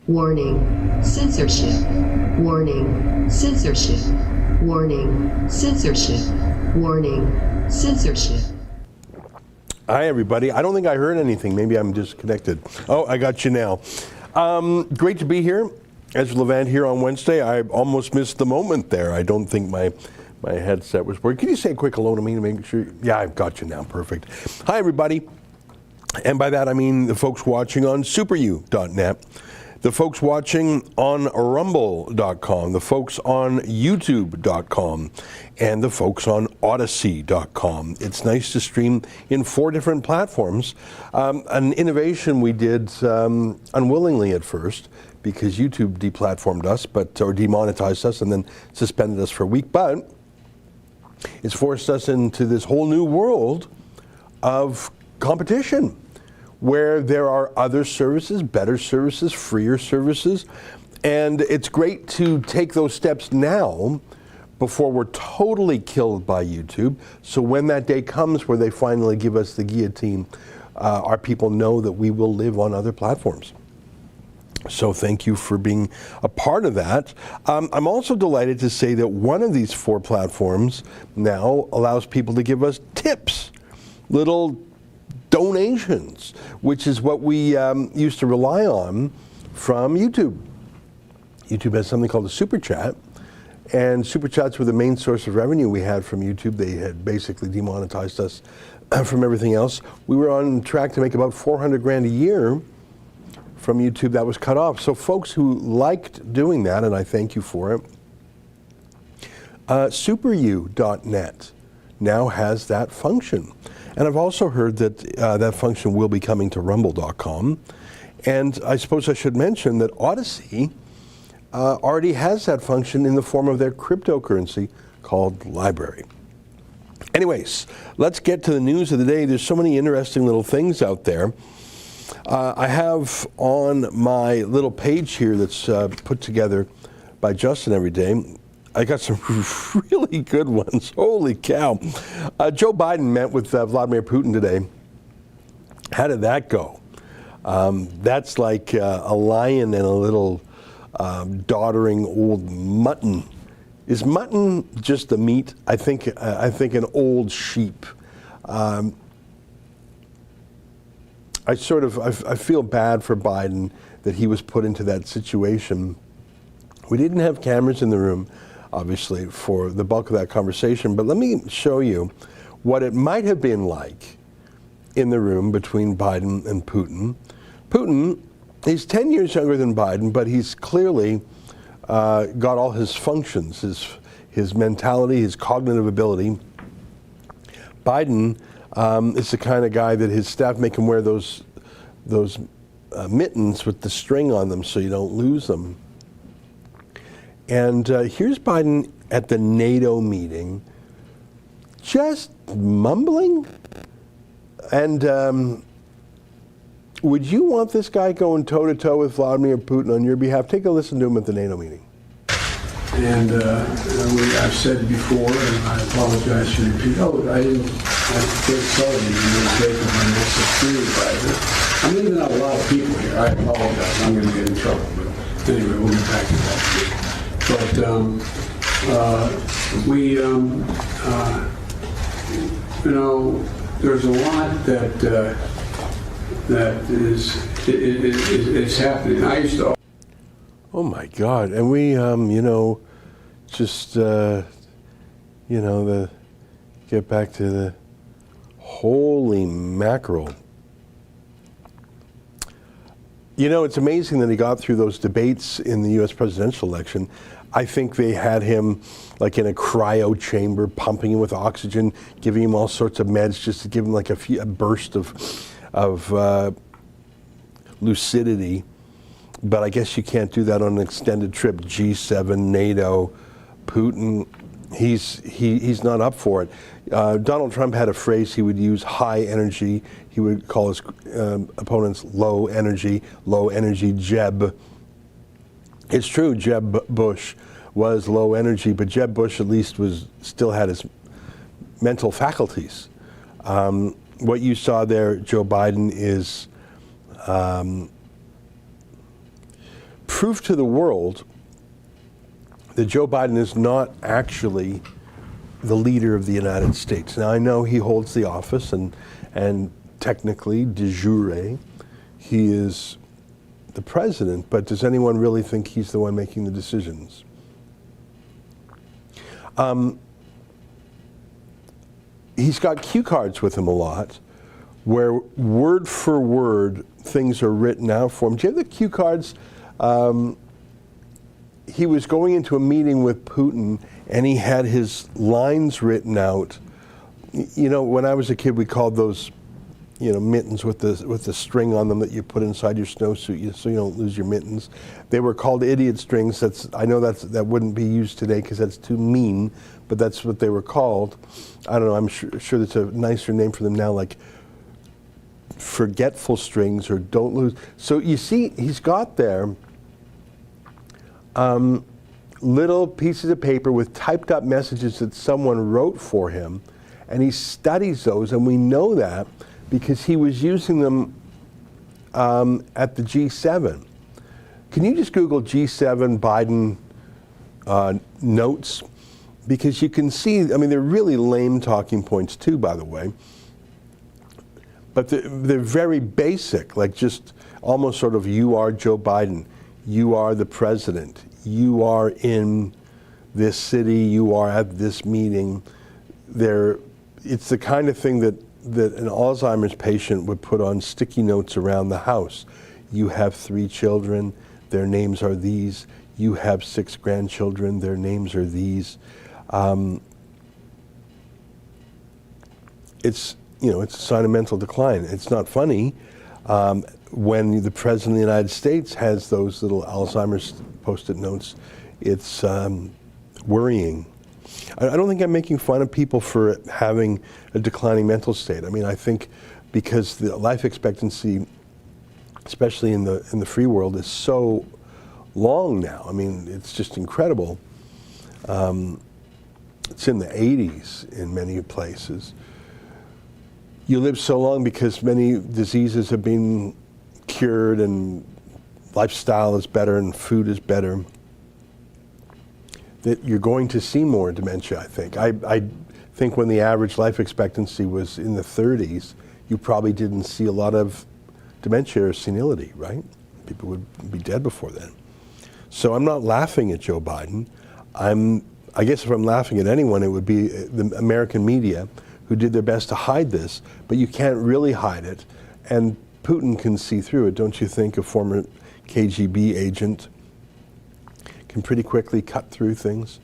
Warning, censorship. Warning, censorship. Warning, censorship. Warning, censorship. Hi, everybody. I don't think I heard anything. Maybe I'm disconnected. Oh, I got you now. Great to be here. Ezra Levant here on Wednesday. I almost missed the moment there. I don't think my headset was working. Can you say a quick hello to me to make sure? Yeah, I've got you now. Perfect. Hi, everybody. And by that, I mean the folks watching on superu.net, the folks watching on rumble.com, the folks on youtube.com, and the folks on odyssey.com. It's nice to stream in 4 different platforms. An innovation we did unwillingly at first, because YouTube deplatformed us, or demonetized us and then suspended us for a week. But it's forced us into this whole new world of competition, where there are other services, better services, freer services. And it's great to take those steps now before we're totally killed by YouTube. So when that day comes where they finally give us the guillotine, our people know that we will live on other platforms. So thank you for being a part of that. I'm also delighted to say that one of these 4 platforms now allows people to give us tips, little donations, which is what we used to rely on from YouTube. YouTube has something called a super chat, and super chats were the main source of revenue we had from YouTube. They had basically demonetized us from everything else. We were on track to make about $400,000 a year from YouTube. That was cut off. So folks who liked doing that, and I thank you for it, superu.net now has that function. And I've also heard that that function will be coming to rumble.com. And I suppose I should mention that Odyssey already has that function in the form of their cryptocurrency called Library. Anyways, let's get to the news of the day. There's so many interesting little things out there. I have on my little page here that's put together by Justin every day, I got some really good ones. Holy cow. Joe Biden met with Vladimir Putin today. How did that go? That's like a lion and a little doddering old mutton. Is mutton just the meat? I think an old sheep. I feel bad for Biden that he was put into that situation. We didn't have cameras in the room, obviously, for the bulk of that conversation, but let me show you what it might have been like in the room between Biden and Putin. Putin, he's 10 years younger than Biden, but he's clearly got all his functions, his mentality, his cognitive ability. Biden is the kind of guy that his staff make him wear those mittens with the string on them so you don't lose them. And here's Biden at the NATO meeting, just mumbling. And would you want this guy going toe-to-toe with Vladimir Putin on your behalf? Take a listen to him at the NATO meeting. And I've said before, and I apologize for repeating. I did tell you mistake of my next advisor. I'm leaving out a lot of people here. I apologize. I'm going to get in trouble. But anyway, we'll get back to that. But there's a lot that is happening. I used to. Oh my God! And we, get back to the holy mackerel. It's amazing that he got through those debates in the U.S. presidential election. I think they had him like in a cryo chamber, pumping him with oxygen, giving him all sorts of meds just to give him like a burst of lucidity. But I guess you can't do that on an extended trip. G7, NATO, Putin, he's not up for it. Donald Trump had a phrase he would use: high energy. He would call his opponents low energy Jeb. It's true, Jeb Bush was low energy, but Jeb Bush at least still had his mental faculties. What you saw there, Joe Biden, is prove to the world that Joe Biden is not actually the leader of the United States. Now, I know he holds the office, and technically, de jure, he is the president, but does anyone really think he's the one making the decisions? He's got cue cards with him a lot, where word for word things are written out for him. Do you have the cue cards? He was going into a meeting with Putin, and he had his lines written out. You know, when I was a kid, we called those, mittens with the string on them that you put inside your snowsuit so you don't lose your mittens. They were called idiot strings. I know that wouldn't be used today because that's too mean, but that's what they were called. I don't know. I'm sure that's a nicer name for them now, like forgetful strings or don't lose. So you see, he's got there little pieces of paper with typed up messages that someone wrote for him, and he studies those, and we know that because he was using them at the G7. Can you just Google G7 Biden notes? Because you can see, they're really lame talking points too, by the way. But they're very basic, like just almost sort of, you are Joe Biden, you are the president, you are in this city, you are at this meeting. It's the kind of thing that an Alzheimer's patient would put on sticky notes around the house. You have 3 children, their names are these. You have 6 grandchildren, their names are these. It's a sign of mental decline. It's not funny when the President of the United States has those little Alzheimer's Post-it notes. It's worrying. I don't think I'm making fun of people for having a declining mental state. I think because the life expectancy, especially in the free world, is so long now. It's just incredible. It's in the 80s in many places. You live so long because many diseases have been cured and lifestyle is better and food is better, that you're going to see more dementia, I think. I think when the average life expectancy was in the 30s, you probably didn't see a lot of dementia or senility, right? People would be dead before then. So I'm not laughing at Joe Biden. I guess if I'm laughing at anyone, it would be the American media, who did their best to hide this, but you can't really hide it. And Putin can see through it. Don't you think a former KGB agent can pretty quickly cut through things?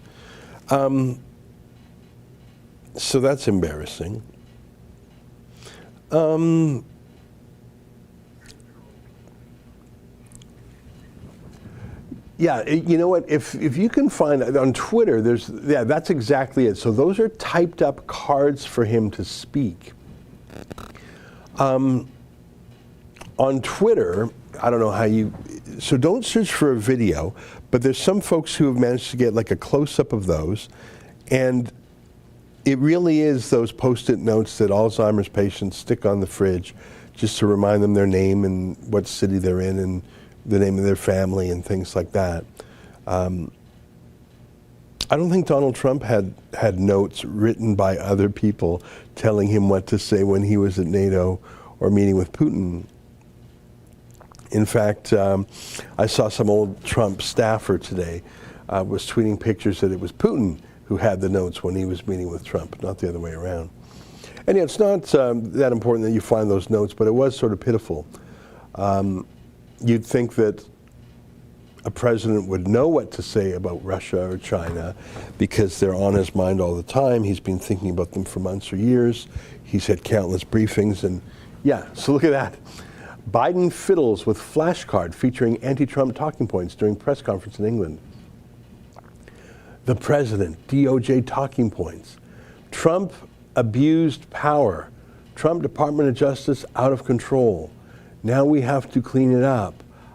So that's embarrassing. Yeah, you know what? If you can find on Twitter, that's exactly it. So those are typed up cards for him to speak. On Twitter, I don't know how so don't search for a video, but there's some folks who have managed to get like a close-up of those, and it really is those Post-it notes that Alzheimer's patients stick on the fridge just to remind them their name and what city they're in and the name of their family and things like that. I don't think Donald Trump had notes written by other people telling him what to say when he was at NATO or meeting with Putin. In fact, I saw some old Trump staffer today was tweeting pictures that it was Putin who had the notes when he was meeting with Trump, not the other way around. And it's not that important that you find those notes, but it was sort of pitiful. You'd think that a president would know what to say about Russia or China because they're on his mind all the time. He's been thinking about them for months or years. He's had countless briefings, and so look at that. Biden fiddles with flashcard featuring anti-Trump talking points during press conference in England. The president, DOJ talking points. Trump abused power. Trump Department of Justice out of control. Now we have to clean it up.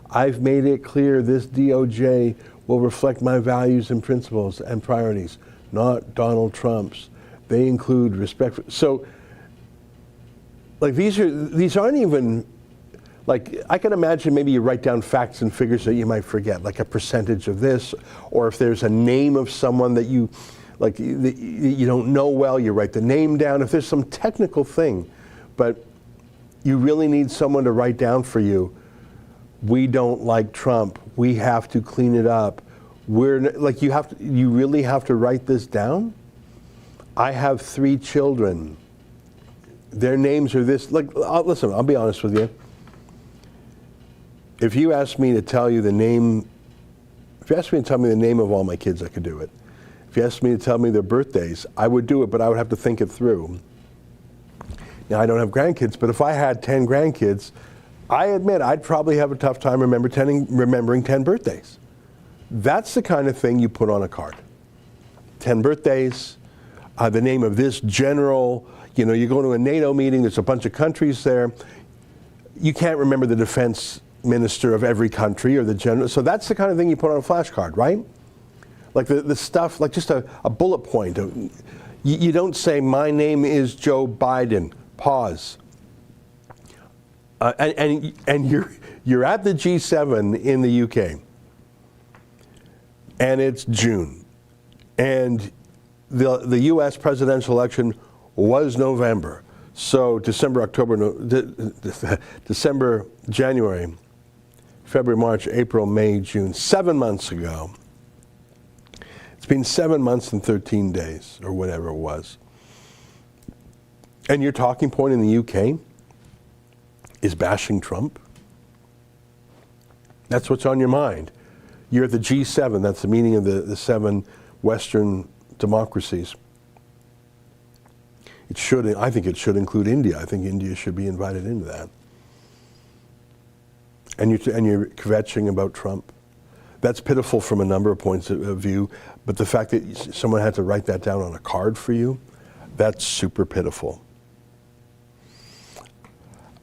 I've made it clear this DOJ will reflect my values and principles and priorities, not Donald Trump's. They include respect. So, like these aren't even like, I can imagine maybe you write down facts and figures that you might forget, like a percentage of this, or if there's a name of someone that you don't know well, you write the name down. If there's some technical thing, but you really need someone to write down for you, we don't like Trump, we have to clean it up. You really have to write this down? I have 3 children. Their names are this. Listen, I'll be honest with you. If you asked me to tell you the name, if you asked me to tell me the name of all my kids, I could do it. If you asked me to tell me their birthdays, I would do it, but I would have to think it through. Now, I don't have grandkids, but if I had 10 grandkids, I admit I'd probably have a tough time remembering 10 birthdays. That's the kind of thing you put on a card. 10 birthdays, the name of this general. You know, you go to a NATO meeting, there's a bunch of countries there. You can't remember the defense minister of every country or the general. So that's the kind of thing you put on a flashcard, right? Like the stuff, like just a bullet point. You don't say, my name is Joe Biden, pause. And you're at the G7 in the UK, and it's June, and the U.S. presidential election was November. So December, January, February, March, April, May, June, 7 months ago. It's been 7 months and 13 days, or whatever it was. And your talking point in the UK is bashing Trump? That's what's on your mind. You're at the G7, that's the meeting of the 7 Western democracies. I think it should include India. I think India should be invited into that. And you're kvetching about Trump. That's pitiful from a number of points of view, but the fact that someone had to write that down on a card for you, that's super pitiful.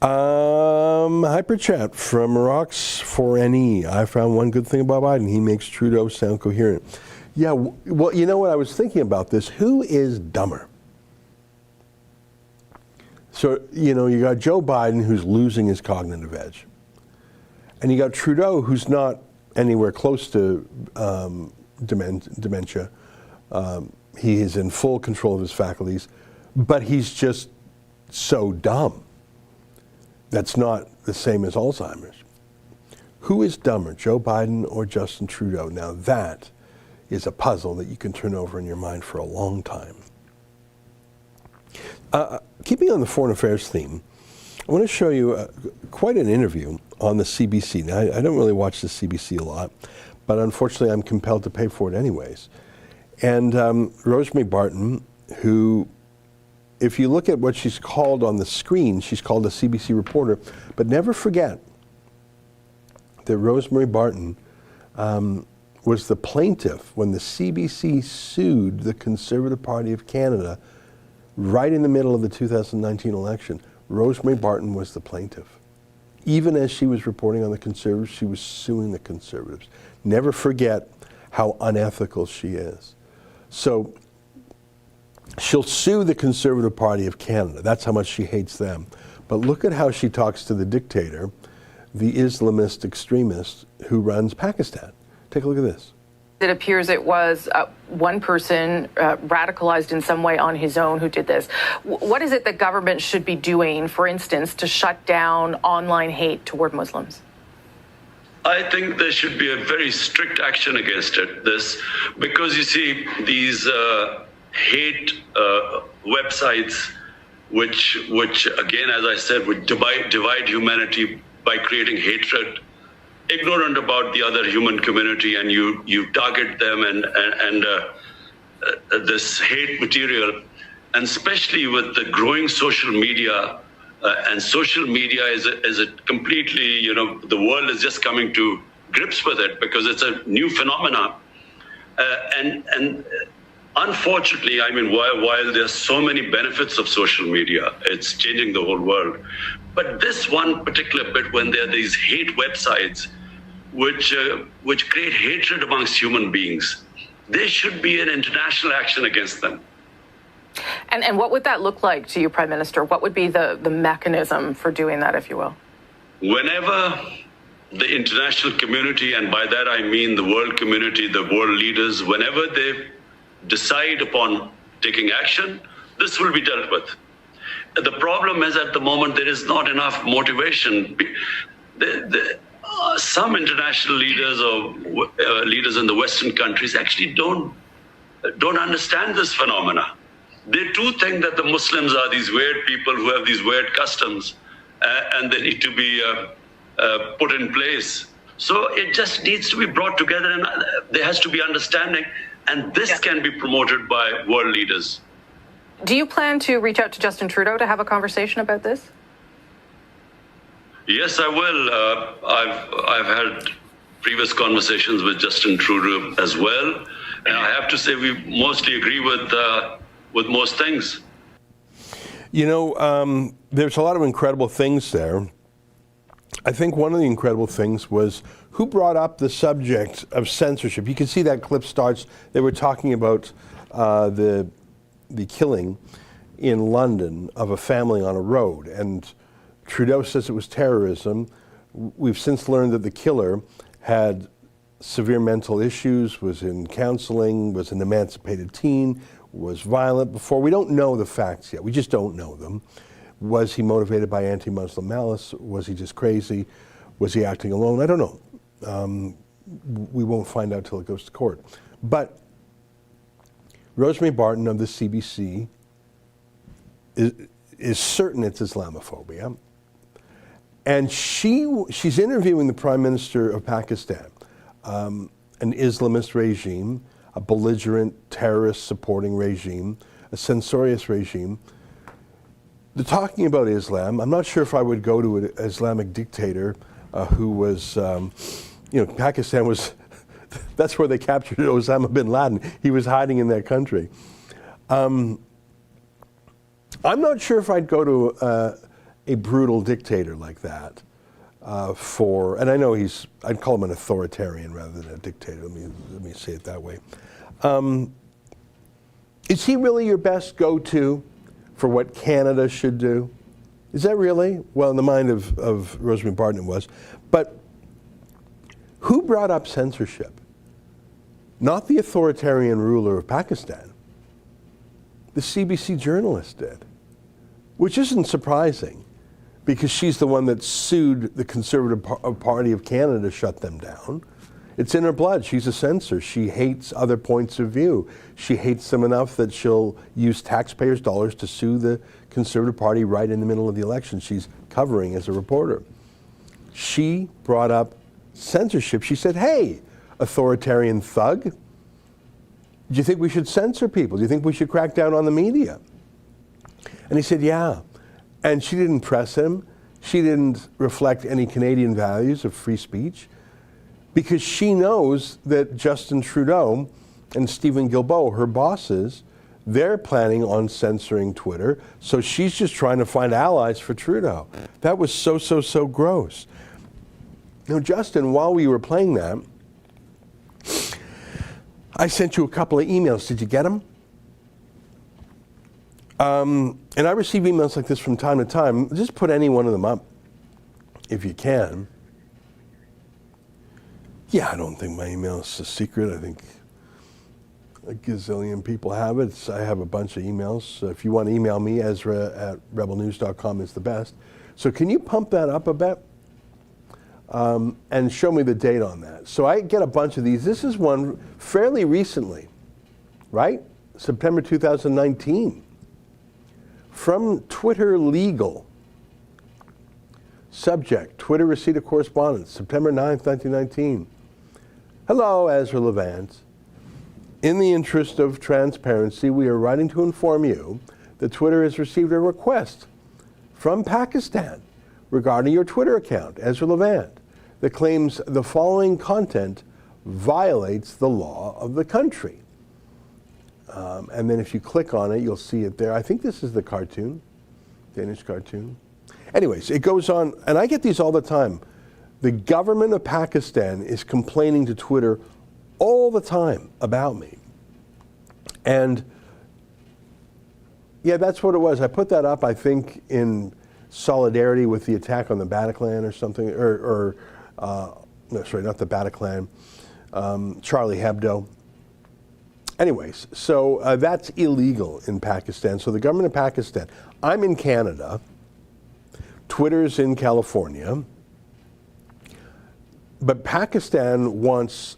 Hyperchat from Rocks 4NE. I found one good thing about Biden. He makes Trudeau sound coherent. Yeah, well, you know what? I was thinking about this. Who is dumber? So, you know, you got Joe Biden, who's losing his cognitive edge. And you got Trudeau, who's not anywhere close to dementia. He is in full control of his faculties, but he's just so dumb. That's not the same as Alzheimer's. Who is dumber, Joe Biden or Justin Trudeau? Now that is a puzzle that you can turn over in your mind for a long time. Keeping on the foreign affairs theme, I want to show you quite an interview on the CBC. Now, I don't really watch the CBC a lot, but unfortunately I'm compelled to pay for it anyways. And Rosemary Barton, who, if you look at what she's called on the screen, she's called a CBC reporter, but never forget that Rosemary Barton was the plaintiff when the CBC sued the Conservative Party of Canada right in the middle of the 2019 election. Rosemary Barton was the plaintiff. Even as she was reporting on the Conservatives, she was suing the Conservatives. Never forget how unethical she is. So she'll sue the Conservative Party of Canada. That's how much she hates them. But look at how she talks to the dictator, the Islamist extremist who runs Pakistan. Take a look at this. It appears it was one person radicalized in some way on his own who did this. What is it that government should be doing, for instance, to shut down online hate toward Muslims? I think there should be a very strict action against this, because you see these hate websites, which again, as I said, would divide humanity by creating hatred, ignorant about the other human community, and you target them and this hate material, and especially with the growing social media, and social media is a completely, you know, the world is just coming to grips with it because it's a new phenomenon, and unfortunately, I mean, while there's so many benefits of social media, it's changing the whole world. But this one particular bit, when there are these hate websites which create hatred amongst human beings, there should be an international action against them. And what would that look like to you, Prime Minister? What would be the mechanism for doing that, if you will? whenever the international community, and by that I mean the world community, the world leaders, whenever they decide upon taking action, this will be dealt with. The problem is at the moment there is not enough motivation. Some international leaders or leaders in the Western countries actually don't understand this phenomena. They too think that the Muslims are these weird people who have these weird customs and they need to be put in place. So it just needs to be brought together, and there has to be understanding, and this can be promoted by world leaders. Do you plan to reach out to Justin Trudeau to have a conversation about this? Yes, I will. I've had previous conversations with Justin Trudeau as well, and I have to say we mostly agree with most things. You know, there's a lot of incredible things there. I think one of the incredible things was who brought up the subject of censorship. You can see that clip starts. They were talking about the killing in London of a family on a road, and Trudeau says it was terrorism. We've since learned that the killer had severe mental issues, was in counseling, was an emancipated teen, was violent before. We don't know the facts yet. We just don't know them. Was he motivated by anti-Muslim malice? Was he just crazy? Was he acting alone? I don't know. We won't find out till it goes to court. But Rosemary Barton of the CBC is certain it's Islamophobia. And she's interviewing the Prime Minister of Pakistan, an Islamist regime, a belligerent, terrorist-supporting regime, a censorious regime. They're talking about Islam. I'm not sure if I would go to an Islamic dictator who was, Pakistan was, that's where they captured Osama bin Laden. He was hiding in that country. I'm not sure if I'd go to a brutal dictator like that and I know I'd call him an authoritarian rather than a dictator. Let me say it that way. Is he really your best go-to for what Canada should do? Is that really? Well, in the mind of Rosemary Barton it was. But who brought up censorship? Not the authoritarian ruler of Pakistan. The CBC journalist did, which isn't surprising because she's the one that sued the Conservative Party of Canada to shut them down. It's in her blood. She's a censor. She hates other points of view. She hates them enough that she'll use taxpayers' dollars to sue the Conservative Party right in the middle of the election she's covering as a reporter. She brought up censorship. She said, hey, authoritarian thug, do you think we should censor people? Do you think we should crack down on the media? And he said, yeah. And she didn't press him. She didn't reflect any Canadian values of free speech because she knows that Justin Trudeau and Stephen Guilbeault, her bosses, they're planning on censoring Twitter. So she's just trying to find allies for Trudeau. That was so gross. Now, Justin, while we were playing that, I sent you a couple of emails. Did you get them? And I receive emails like this from time to time. Just put any one of them up if you can. Yeah, I don't think my email is a secret. I think a gazillion people have it. I have a bunch of emails. So if you want to email me, Ezra@rebelnews.com is the best. So can you pump that up a bit? And show me the date on that. So I get a bunch of these. This is one fairly recently, right? September 2019. From Twitter Legal. Subject, Twitter receipt of correspondence, September 9th, 1919. Hello, Ezra Levant. In the interest of transparency, we are writing to inform you that Twitter has received a request from Pakistan regarding your Twitter account, Ezra Levant, that claims the following content violates the law of the country. And then if you click on it, you'll see it there. I think this is the cartoon, Danish cartoon. Anyways, it goes on, and I get these all the time. The government of Pakistan is complaining to Twitter all the time about me. And yeah, that's what it was. I put that up, I think, in solidarity with the attack on the Bataclan or something, no, sorry, not the Bataclan, Charlie Hebdo. Anyways, so that's illegal in Pakistan. So the government of Pakistan, I'm in Canada, Twitter's in California, but Pakistan wants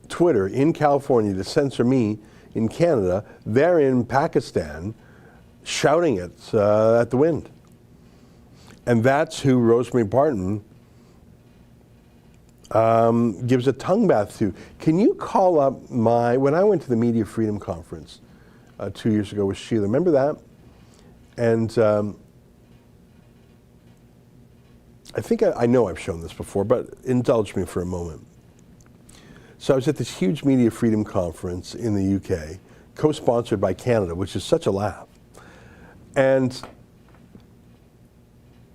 Twitter in California to censor me in Canada. They're in Pakistan shouting it at the wind. And that's who Rosemary Barton gives a tongue bath to. Can you call up when I went to the Media Freedom Conference 2 years ago with Sheila, remember that? And I think I know I've shown this before, but indulge me for a moment. So I was at this huge Media Freedom Conference in the UK, co-sponsored by Canada, which is such a laugh. And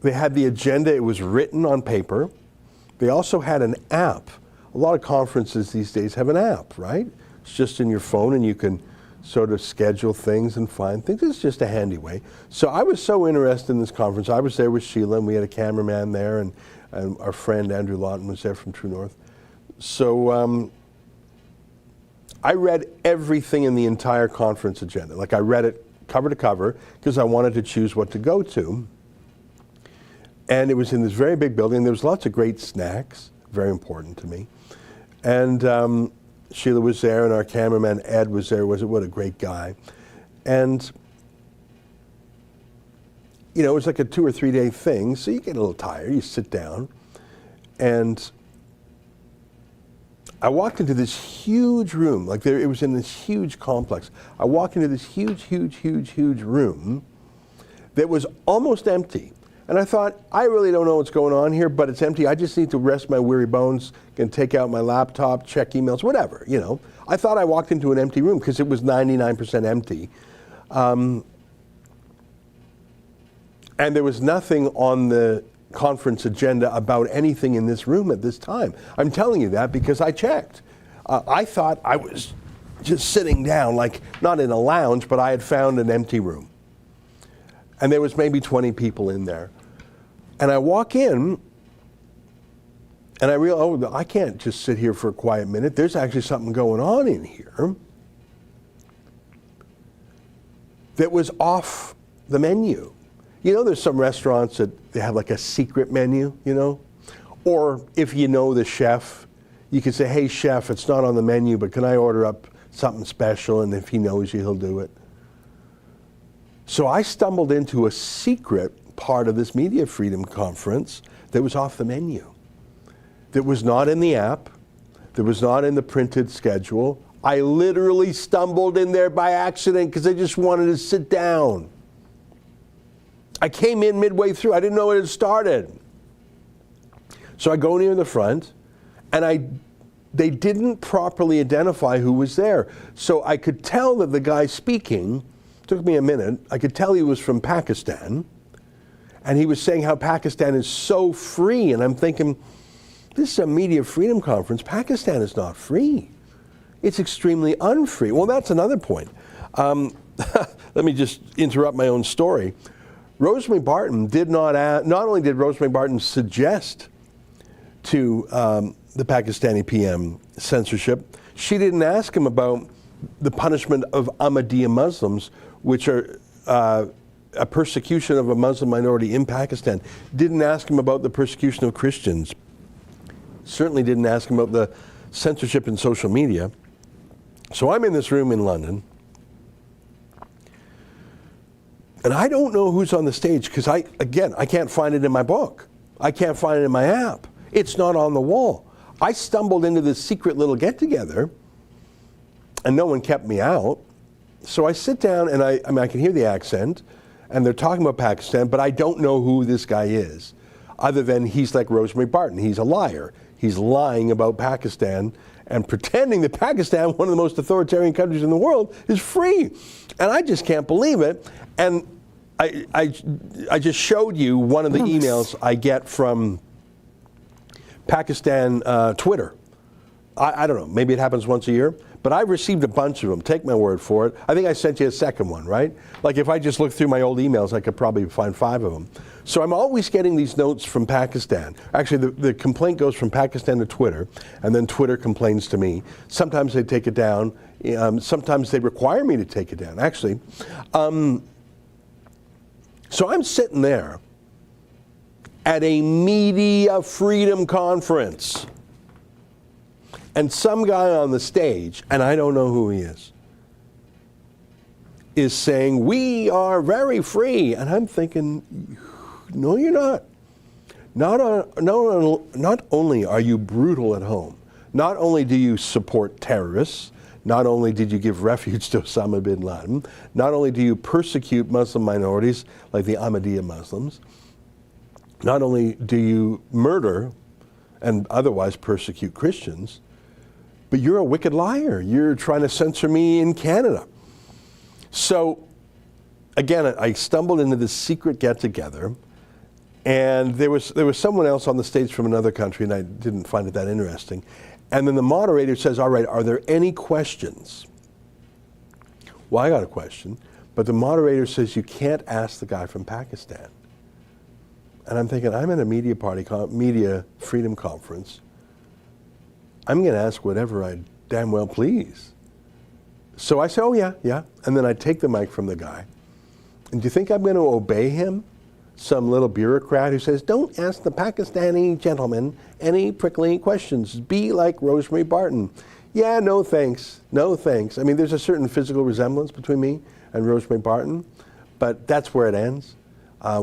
they had the agenda, it was written on paper. They also had an app. A lot of conferences these days have an app, right? It's just in your phone and you can sort of schedule things and find things. It's just a handy way. So I was so interested in this conference. I was there with Sheila, and we had a cameraman there, and our friend Andrew Lawton was there from True North. So I read everything in the entire conference agenda. Like I read it cover to cover because I wanted to choose what to go to. And it was in this very big building. There was lots of great snacks, very important to me. And Sheila was there, and our cameraman Ed was there. What a great guy. And you know, it was like a 2 or 3 day thing, so you get a little tired, you sit down. And I walked into this huge room, it was in this huge complex. I walked into this huge room that was almost empty. And I thought, I really don't know what's going on here, but it's empty. I just need to rest my weary bones, can take out my laptop, check emails, whatever, you know. I thought I walked into an empty room because it was 99% empty. And there was nothing on the conference agenda about anything in this room at this time. I'm telling you that because I checked. I thought I was just sitting down, like not in a lounge, but I had found an empty room. And there was maybe 20 people in there. And I walk in, and I realize, I can't just sit here for a quiet minute. There's actually something going on in here that was off the menu. You know, there's some restaurants that they have like a secret menu, you know? Or if you know the chef, you can say, hey, chef, it's not on the menu, but can I order up something special? And if he knows you, he'll do it. So I stumbled into a secret part of this Media Freedom Conference that was off the menu, that was not in the app, that was not in the printed schedule. I literally stumbled in there by accident because I just wanted to sit down. I came in midway through. I didn't know it had started. So I go near the front, and they didn't properly identify who was there. So I could tell that the guy speaking, took me a minute, I could tell he was from Pakistan, and he was saying how Pakistan is so free, and I'm thinking, this is a Media Freedom Conference. Pakistan is not free. It's extremely unfree. Well, that's another point. Let me just interrupt my own story. Rosemary Barton not only did Rosemary Barton suggest to the Pakistani PM censorship, she didn't ask him about the punishment of Ahmadiyya Muslims, which are a persecution of a Muslim minority in Pakistan. Didn't ask him about the persecution of Christians. Certainly didn't ask him about the censorship in social media. So I'm in this room in London, and I don't know who's on the stage because I can't find it in my book. I can't find it in my app. It's not on the wall. I stumbled into this secret little get-together, and no one kept me out. So I sit down, and I can hear the accent, and they're talking about Pakistan, but I don't know who this guy is, other than he's like Rosemary Barton. He's a liar. He's lying about Pakistan and pretending that Pakistan, one of the most authoritarian countries in the world, is free. And I just can't believe it. And I just showed you one of the emails I get from Pakistan Twitter. I don't know, maybe it happens once a year, But I've received a bunch of them. Take my word for it. I think I sent you a second one, right? Like if I just look through my old emails, I could probably find 5 of them. So I'm always getting these notes from Pakistan. Actually, the complaint goes from Pakistan to Twitter, and then Twitter complains to me. Sometimes they take it down. Sometimes they require me to take it down, actually. So I'm sitting there at a media freedom conference, and some guy on the stage, and I don't know who he is saying, "We are very free." And I'm thinking, no, you're not. Not only are you brutal at home, not only do you support terrorists, not only did you give refuge to Osama bin Laden, not only do you persecute Muslim minorities like the Ahmadiyya Muslims, not only do you murder and otherwise persecute Christians, but you're a wicked liar. You're trying to censor me in Canada. So, again, I stumbled into this secret get-together, and there was someone else on the stage from another country, and I didn't find it that interesting. And then the moderator says, "All right, are there any questions?" Well, I got a question, but the moderator says you can't ask the guy from Pakistan. And I'm thinking, I'm at a media freedom conference. I'm going to ask whatever I damn well please. So I say, "Oh, yeah." And then I take the mic from the guy. And do you think I'm going to obey him? Some little bureaucrat who says, "Don't ask the Pakistani gentleman any prickly questions. Be like Rosemary Barton." Yeah, no thanks. No thanks. I mean, there's a certain physical resemblance between me and Rosemary Barton, but that's where it ends.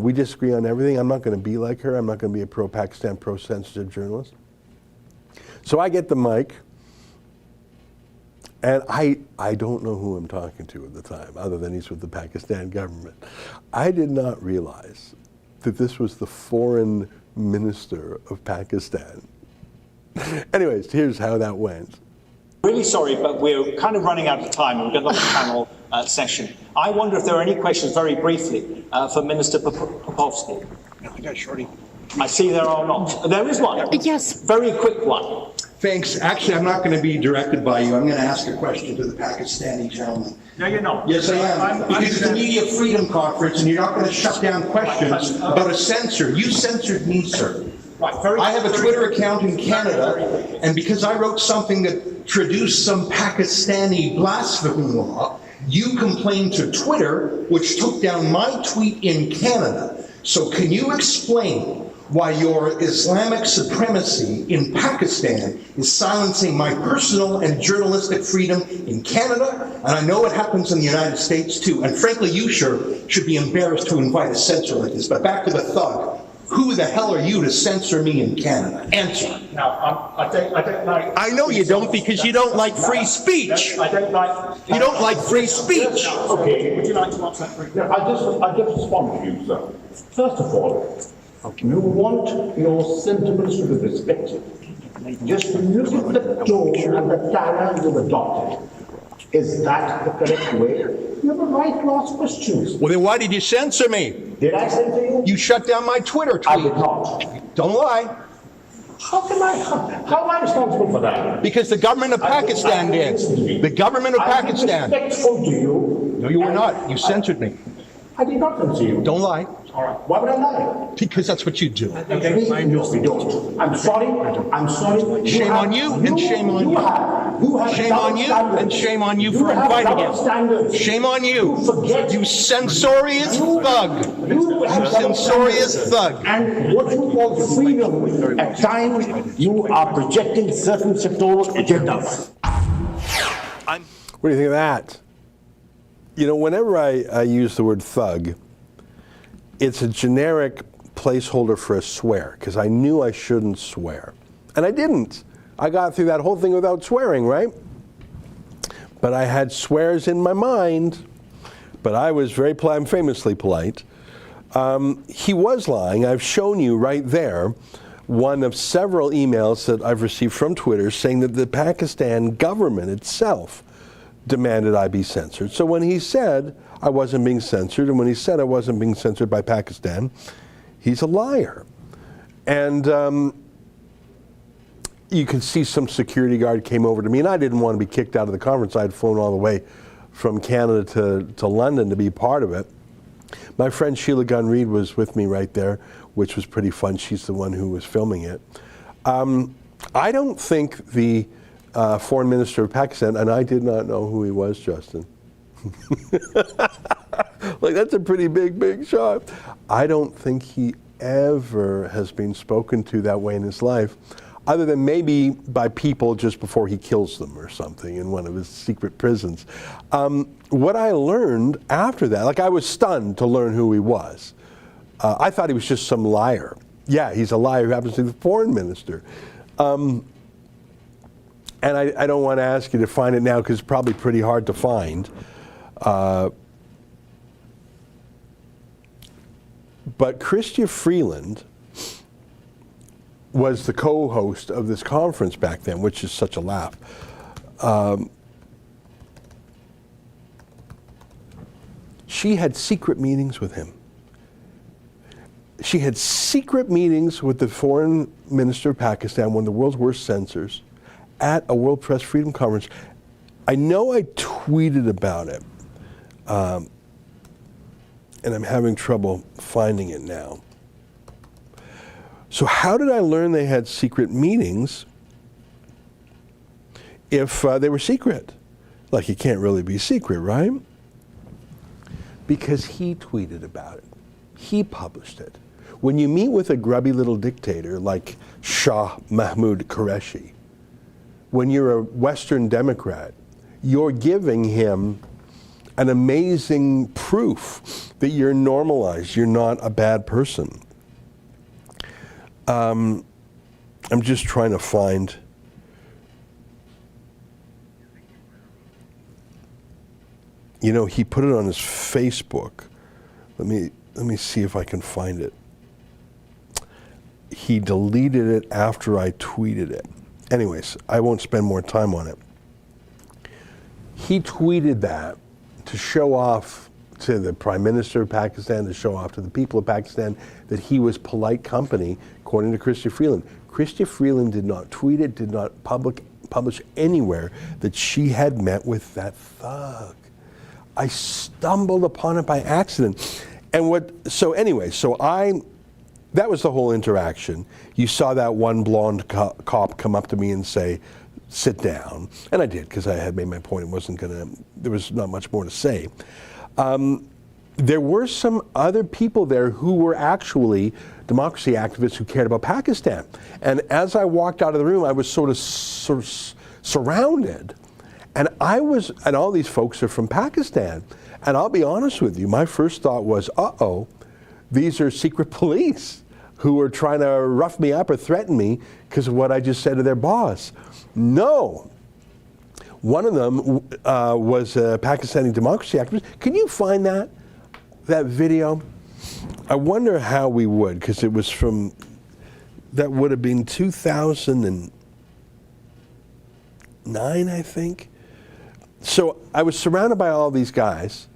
We disagree on everything. I'm not going to be like her. I'm not going to be a pro-Pakistan, pro-censorship journalist. So I get the mic, and I don't know who I'm talking to at the time, other than he's with the Pakistan government. I did not realize that this was the foreign minister of Pakistan. Anyways, here's how that went. Really sorry, but we're kind of running out of time. We've got another panel session. I wonder if there are any questions, very briefly, for Minister Popovsky. I got Shorty. I see there are not. There is one. Yes. Very quick one. Thanks. Actually, I'm not going to be directed by you. I'm going to ask a question to the Pakistani gentleman. No, you're not. Yes, I am. Because it's a media freedom conference, and you're not going to shut down questions about a censor. You censored me, sir. Right, I have a Twitter account in Canada, and because I wrote something that traduced some Pakistani blasphemy law, you complained to Twitter, which took down my tweet in Canada. So can you explain why your Islamic supremacy in Pakistan is silencing my personal and journalistic freedom in Canada? And I know it happens in the United States too. And frankly, you should be embarrassed to invite a censor like this. But back to the thug. Who the hell are you to censor me in Canada? Answer. Now, I don't like... I know you don't, because you don't like free speech. I don't like... You don't like free speech. Okay, would you like to answer that briefly? I just respond to you, sir. First of all, you want your sentiments to be respected. Just look at the tone and the tone you've adopted. Is that the correct way? You have a right to ask questions. Well, then why did you censor me? Did I censor you? You shut down my Twitter tweet. I did not. Don't lie. How am I responsible for that? Because the government of Pakistan did. The government of Pakistan. I'm respectful to you. No, you were not. You censored me. I did not censor you. Don't lie. All right. Why would I lie? Because that's what you do. Okay. No, we don't. I'm sorry. I'm sorry. Shame on you and shame on you. Shame on you and shame on you for inviting him. Shame on you. You censorious thug. You censorious thug. And what you call freedom, at times you are projecting certain sectoral agendas. What do you think of that? You know, whenever I use the word thug, it's a generic placeholder for a swear, because I knew I shouldn't swear. And I didn't. I got through that whole thing without swearing, right? But I had swears in my mind, but I was I'm famously polite. He was lying. I've shown you right there one of several emails that I've received from Twitter saying that the Pakistan government itself demanded I be censored. So when he said I wasn't being censored, and when he said I wasn't being censored by Pakistan, he's a liar. And you can see some security guard came over to me, and I didn't want to be kicked out of the conference. I had flown all the way from Canada to London to be part of it. My friend Sheila Gunn-Reid was with me right there, which was pretty fun. She's the one who was filming it. I don't think the foreign minister of Pakistan, and I did not know who he was, Justin. Like, that's a pretty big shot. I don't think he ever has been spoken to that way in his life, other than maybe by people just before he kills them or something in one of his secret prisons. What I learned after that, like, I was stunned to learn who he was. I thought he was just some liar. Yeah, he's a liar who happens to be the foreign minister. And I don't want to ask you to find it now because it's probably pretty hard to find. But Chrystia Freeland was the co-host of this conference back then, which is such a laugh. She had secret meetings with him. She had secret meetings with the foreign minister of Pakistan, one of the world's worst censors, at a World Press Freedom Conference. I know I tweeted about it, and I'm having trouble finding it now. So how did I learn they had secret meetings if they were secret? Like, it can't really be secret, right? Because he tweeted about it. He published it. When you meet with a grubby little dictator like Shah Mahmoud Qureshi, when you're a Western Democrat, you're giving him an amazing proof that you're normalized, you're not a bad person. I'm just trying to find. You know, he put it on his Facebook. Let me see if I can find it. He deleted it after I tweeted it. Anyways, I won't spend more time on it. He tweeted that to show off to the Prime Minister of Pakistan, to show off to the people of Pakistan that he was polite company, according to Chrystia Freeland. Chrystia Freeland did not tweet it, did not publish anywhere that she had met with that thug. I stumbled upon it by accident. And that was the whole interaction. You saw that one blonde cop come up to me and say, sit down. And I did, because I had made my point. There was not much more to say. There were some other people there who were actually democracy activists who cared about Pakistan. And as I walked out of the room, I was sort of surrounded. And all these folks are from Pakistan. And I'll be honest with you, my first thought was, uh-oh, these are secret police who are trying to rough me up or threaten me because of what I just said to their boss. No. One of them was a Pakistani democracy activist. Can you find that video? I wonder how we would, because it was that would have been 2009, I think. So I was surrounded by all these guys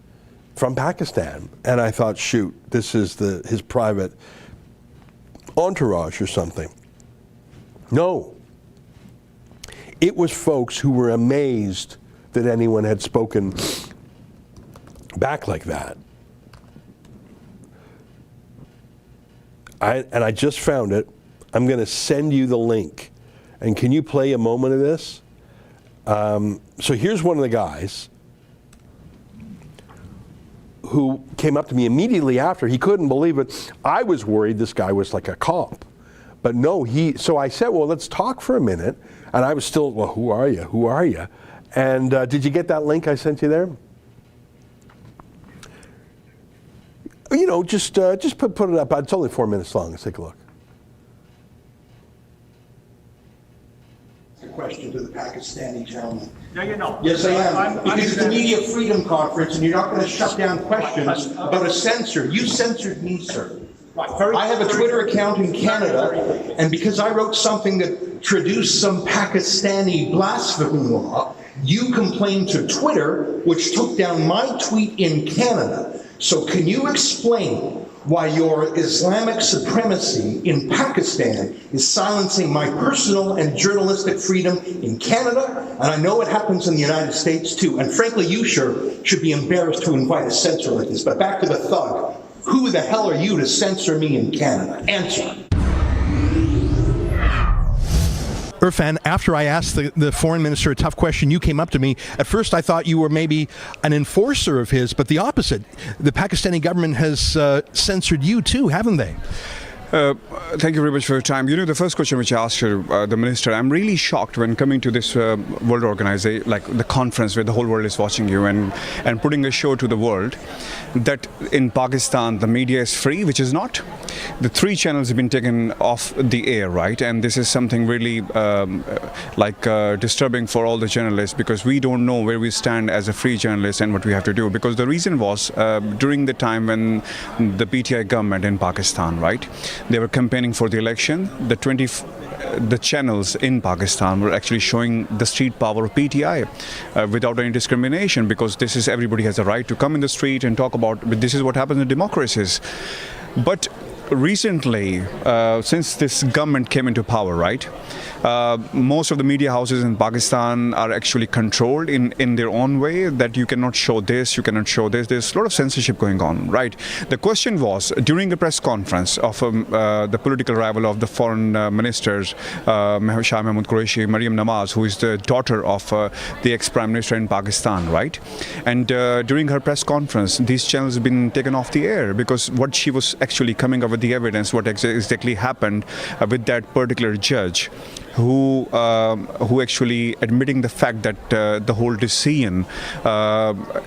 from Pakistan, and I thought, shoot, this is his private entourage or something. No. It was folks who were amazed that anyone had spoken back like that. I just found it. I'm going to send you the link. And can you play a moment of this? So here's one of the guys who came up to me immediately after. He couldn't believe it. I was worried this guy was like a cop. But no, so I said, well, let's talk for a minute. And I was still, well, who are you? Who are you? And did you get that link I sent you there? You know, just put it up. It's only 4 minutes long. Let's take a look. Question to the Pakistani gentleman. No, you're not. Yes, I am. Because it's a media freedom conference, and you're not going to shut down questions about a censor. You censored me, sir. I have a Twitter account in Canada, and because I wrote something that traduced some Pakistani blasphemy law, you complained to Twitter, which took down my tweet in Canada. So can you explain why your Islamic supremacy in Pakistan is silencing my personal and journalistic freedom in Canada, and I know it happens in the United States too. And frankly, you should be embarrassed to invite a censor like this. But back to the thug. Who the hell are you to censor me in Canada? Answer. Irfan, after I asked the foreign minister a tough question, you came up to me. At first, I thought you were maybe an enforcer of his, but the opposite. The Pakistani government has censored you too, haven't they? Thank you very much for your time. You know, the first question which I asked the minister, I'm really shocked when coming to this world organization, like the conference where the whole world is watching you and putting a show to the world, that in Pakistan the media is free, which is not. The 3 channels have been taken off the air, right? And this is something really disturbing for all the journalists, because we don't know where we stand as a free journalist and what we have to do. Because the reason was during the time when the PTI government in Pakistan, right? They were campaigning for the election. The channels in Pakistan were actually showing the street power of PTI without any discrimination, because everybody has a right to come in the street and talk about, but this is what happens in democracies. But recently, since this government came into power, right, most of the media houses in Pakistan are actually controlled in their own way, that you cannot show this, you cannot show this. There's a lot of censorship going on, right? The question was, during the press conference of the political rival of the foreign ministers, Shah Mahmood Qureshi, Maryam Nawaz, who is the daughter of the ex-prime minister in Pakistan, right? And during her press conference, these channels have been taken off the air, because what she was actually coming up with the evidence, what exactly happened with that particular judge, who actually admitting the fact that the whole decision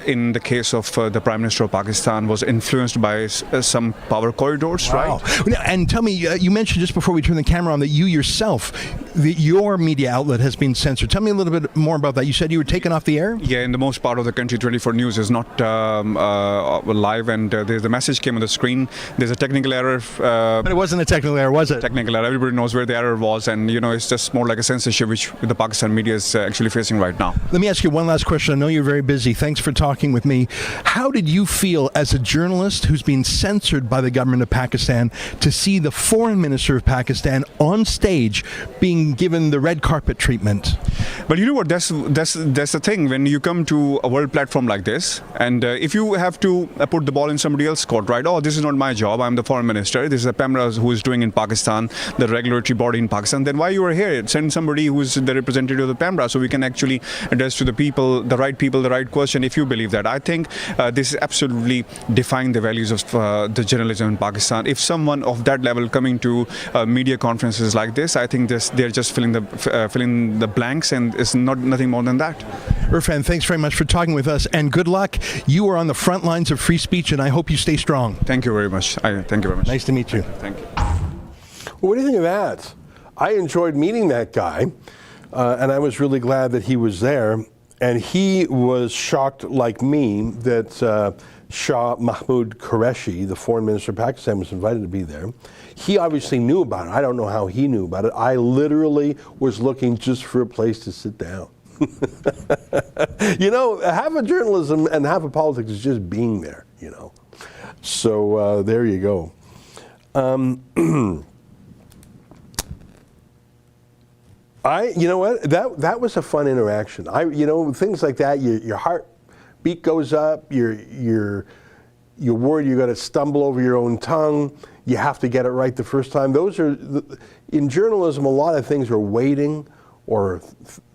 in the case of the Prime Minister of Pakistan was influenced by some power corridors, wow. Right? And tell me, you mentioned just before we turn the camera on that you yourself, your media outlet has been censored. Tell me a little bit more about that. You said you were taken off the air? Yeah, in the most part of the country, 24 News is not live, and the message came on the screen. There's a technical error. But it wasn't a technical error, was it? Technical error. Everybody knows where the error was, and it's just more like a censorship which the Pakistan media is actually facing right now. Let me ask you one last question. I know you're very busy. Thanks for talking with me. How did you feel as a journalist who's been censored by the government of Pakistan to see the foreign minister of Pakistan on stage being given the red carpet treatment? But you know what, that's the thing. When you come to a world platform like this, and if you have to put the ball in somebody else's court, right? Oh, this is not my job. I'm the foreign minister. This is a PEMRA who is doing in Pakistan, the regulatory body in Pakistan. Then why you are here? Send somebody who's the representative of the PEMRA, so we can actually address to the people, the right question, if you believe that. I think this is absolutely defying the values of the journalism in Pakistan. If someone of that level coming to media conferences like this, I think they're just filling the blanks, and it's nothing more than that. Irfan, thanks very much for talking with us, and good luck. You are on the front lines of free speech, and I hope you stay strong. Thank you very much. Thank you very much. Nice to meet you. Thank you. Well, what do you think of that? I enjoyed meeting that guy, and I was really glad that he was there. And he was shocked, like me, that Shah Mahmood Qureshi, the foreign minister of Pakistan, was invited to be there. He obviously knew about it. I don't know how he knew about it. I literally was looking just for a place to sit down. Half of journalism and half of politics is just being there, So there you go. That was a fun interaction. Things like that, your heartbeat goes up, you're worried you're going to stumble over your own tongue, you have to get it right the first time. In journalism, a lot of things are waiting or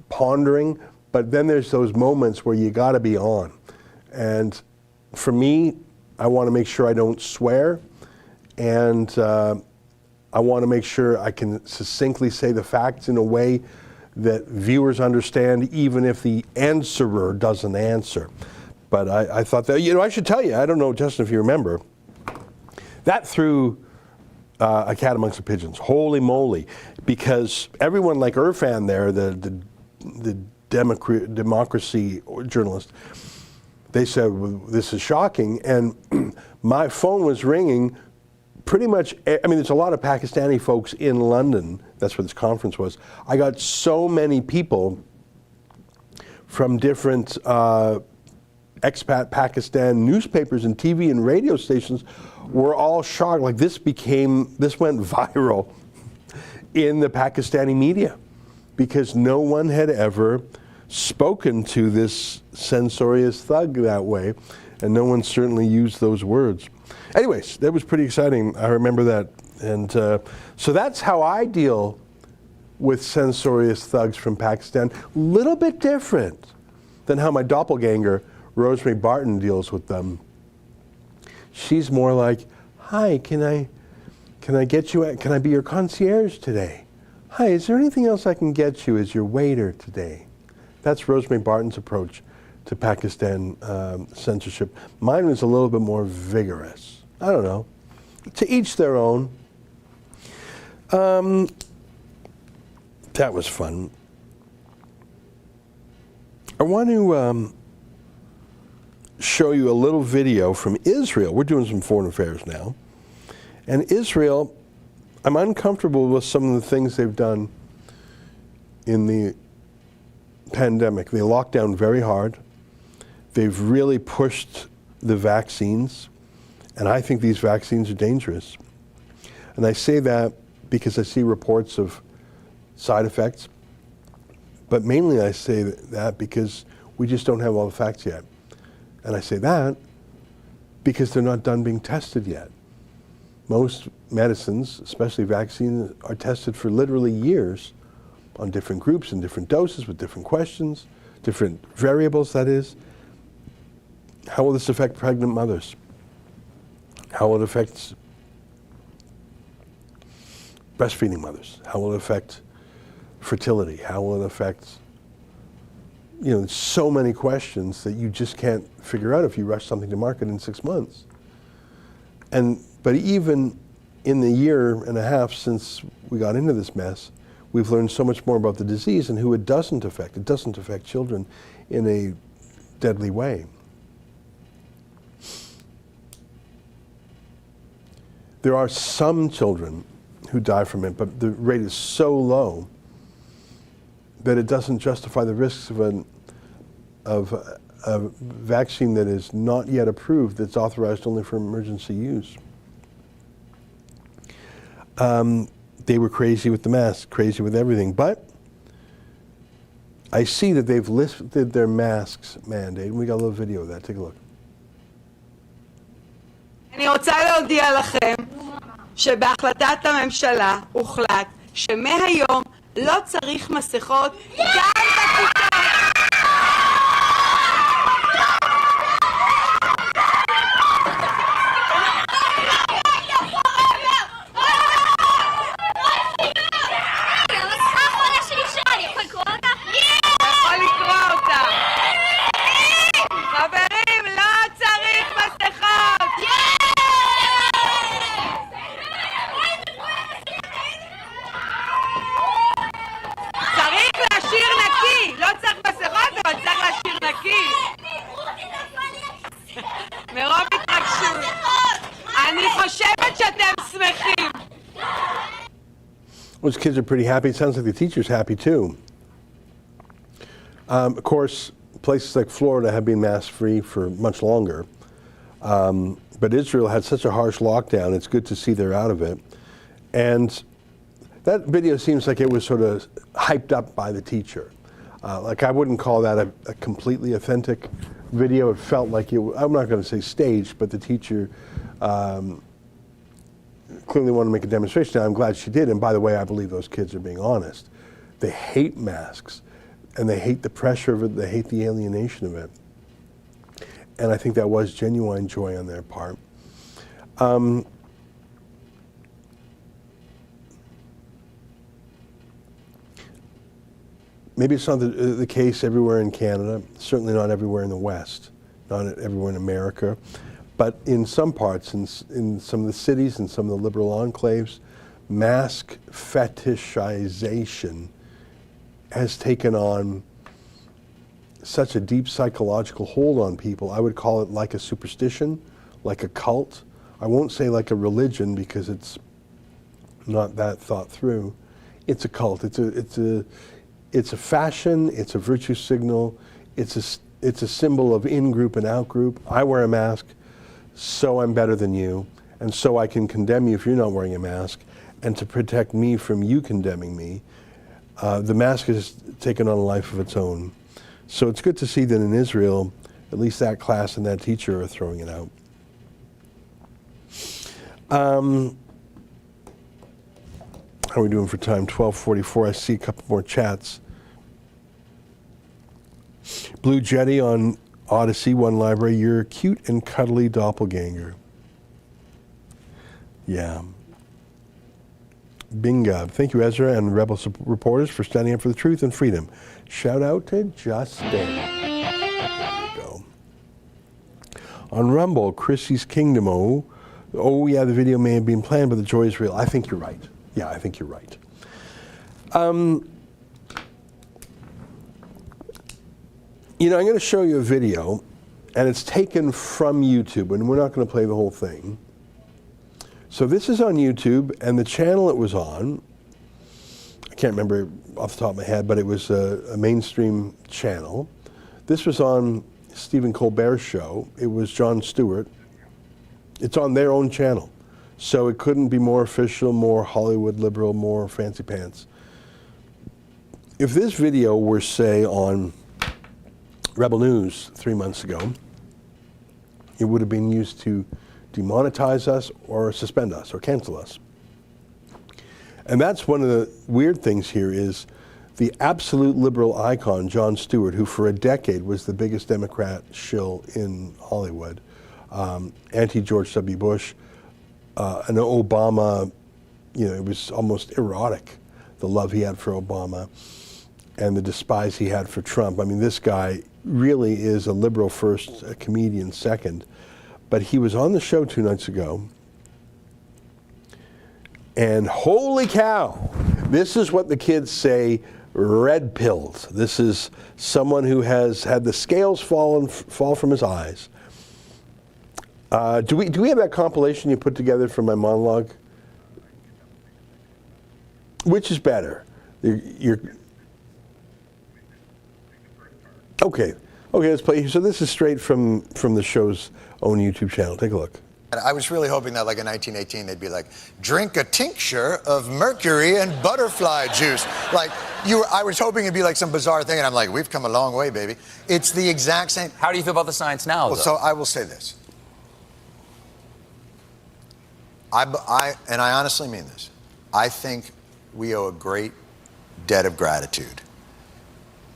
pondering, but then there's those moments where you got to be on. And for me, I want to make sure I don't swear, and I want to make sure I can succinctly say the facts in a way that viewers understand, even if the answerer doesn't answer. But I thought that, I should tell you, I don't know, Justin, if you remember, that threw a cat amongst the pigeons. Holy moly. Because everyone like Irfan there, the democracy journalist, they said, well, this is shocking. And my phone was ringing pretty much, there's a lot of Pakistani folks in London. That's where this conference was. I got so many people from different expat Pakistan newspapers and TV and radio stations were all shocked. Like this went viral in the Pakistani media because no one had ever spoken to this censorious thug that way, and no one certainly used those words. Anyways, that was pretty exciting. I remember that. And so that's how I deal with censorious thugs from Pakistan. A little bit different than how my doppelganger, Rosemary Barton, deals with them. She's more like, hi, can I get you, can I be your concierge today? Hi, is there anything else I can get you as your waiter today? That's Rosemary Barton's approach to Pakistan censorship. Mine was a little bit more vigorous. I don't know. To each their own. That was fun. I want to show you a little video from Israel. We're doing some foreign affairs now. And Israel, I'm uncomfortable with some of the things they've done in the pandemic. They locked down very hard. They've really pushed the vaccines. And I think these vaccines are dangerous. And I say that because I see reports of side effects. But mainly I say that because we just don't have all the facts yet. And I say that because they're not done being tested yet. Most medicines, especially vaccines, are tested for literally years on different groups and different doses with different questions, different variables, that is. How will this affect pregnant mothers? How will it affect breastfeeding mothers? How will it affect fertility? How will it affect, so many questions that you just can't figure out if you rush something to market in 6 months. But even in the year and a half since we got into this mess, we've learned so much more about the disease and who it doesn't affect. It doesn't affect children in a deadly way. There are some children who die from it, but the rate is so low that it doesn't justify the risks of a vaccine that is not yet approved, that's authorized only for emergency use. They were crazy with the mask, crazy with everything, but I see that they've lifted their masks mandate, and we got a little video of that. Take a look. אני רוצה להודיע לכם שבהחלטת הממשלה הוחלט שמהיום לא צריך מסכות גם בכיתות. Those kids are pretty happy. It sounds like the teacher's happy too. Of course, places like Florida have been mask-free for much longer. But Israel had such a harsh lockdown, it's good to see they're out of it. And that video seems like it was sort of hyped up by the teacher. Like I wouldn't call that a completely authentic video. It felt like I'm not going to say staged, but the teacher clearly wanted to make a demonstration. I'm glad she did. And by the way, I believe those kids are being honest. They hate masks, and they hate the pressure of it. They hate the alienation of it. And I think that was genuine joy on their part. Maybe it's not the case everywhere in Canada, certainly not everywhere in the West, not everywhere in America. But in some parts, in some of the cities and some of the liberal enclaves, mask fetishization has taken on such a deep psychological hold on people. I would call it like a superstition, like a cult. I won't say like a religion because it's not that thought through. It's a cult. It's a fashion. It's a virtue signal. It's it's a symbol of in-group and out-group. I wear a mask, so I'm better than you, and so I can condemn you if you're not wearing a mask, and to protect me from you condemning me. The mask has taken on a life of its own. So it's good to see that in Israel, at least that class and that teacher are throwing it out. How are we doing for time? 12:44. I see a couple more chats. Blue Jetty on Odyssey, One Library. You're a cute and cuddly doppelganger. Yeah. Binga. Thank you, Ezra and Rebel reporters, for standing up for the truth and freedom. Shout out to Justin. There you go. On Rumble, Chrissy's Kingdom. Oh, yeah, the video may have been planned, but the joy is real. I think you're right. Yeah, I think you're right. You know, I'm going to show you a video, and it's taken from YouTube, and we're not going to play the whole thing. So this is on YouTube, and the channel it was on, I can't remember off the top of my head, but it was a mainstream channel. This was on Stephen Colbert's show. It was Jon Stewart. It's on their own channel. So it couldn't be more official, more Hollywood liberal, more fancy pants. If this video were, say, on Rebel News 3 months ago, it would have been used to demonetize us or suspend us or cancel us. And that's one of the weird things here is the absolute liberal icon, Jon Stewart, who for a decade was the biggest Democrat shill in Hollywood, anti-George W. Bush, an Obama, you know, it was almost erotic, the love he had for Obama and the despise he had for Trump. I mean, this guy really is a liberal first, a comedian second. But he was on the show 2 nights ago, and holy cow, this is what the kids say, red pills. This is someone who has had the scales fall from his eyes. Do we have that compilation you put together for my monologue? Which is better? Okay, let's play. So this is straight from the show's own YouTube channel. Take a look. I was really hoping that, like in 1918, they'd be like, drink a tincture of mercury and butterfly juice. Like, I was hoping it'd be like some bizarre thing, and I'm like, we've come a long way, baby. It's the exact same. How do you feel about the science now, though? Well, so I will say this. I honestly mean this. I think we owe a great debt of gratitude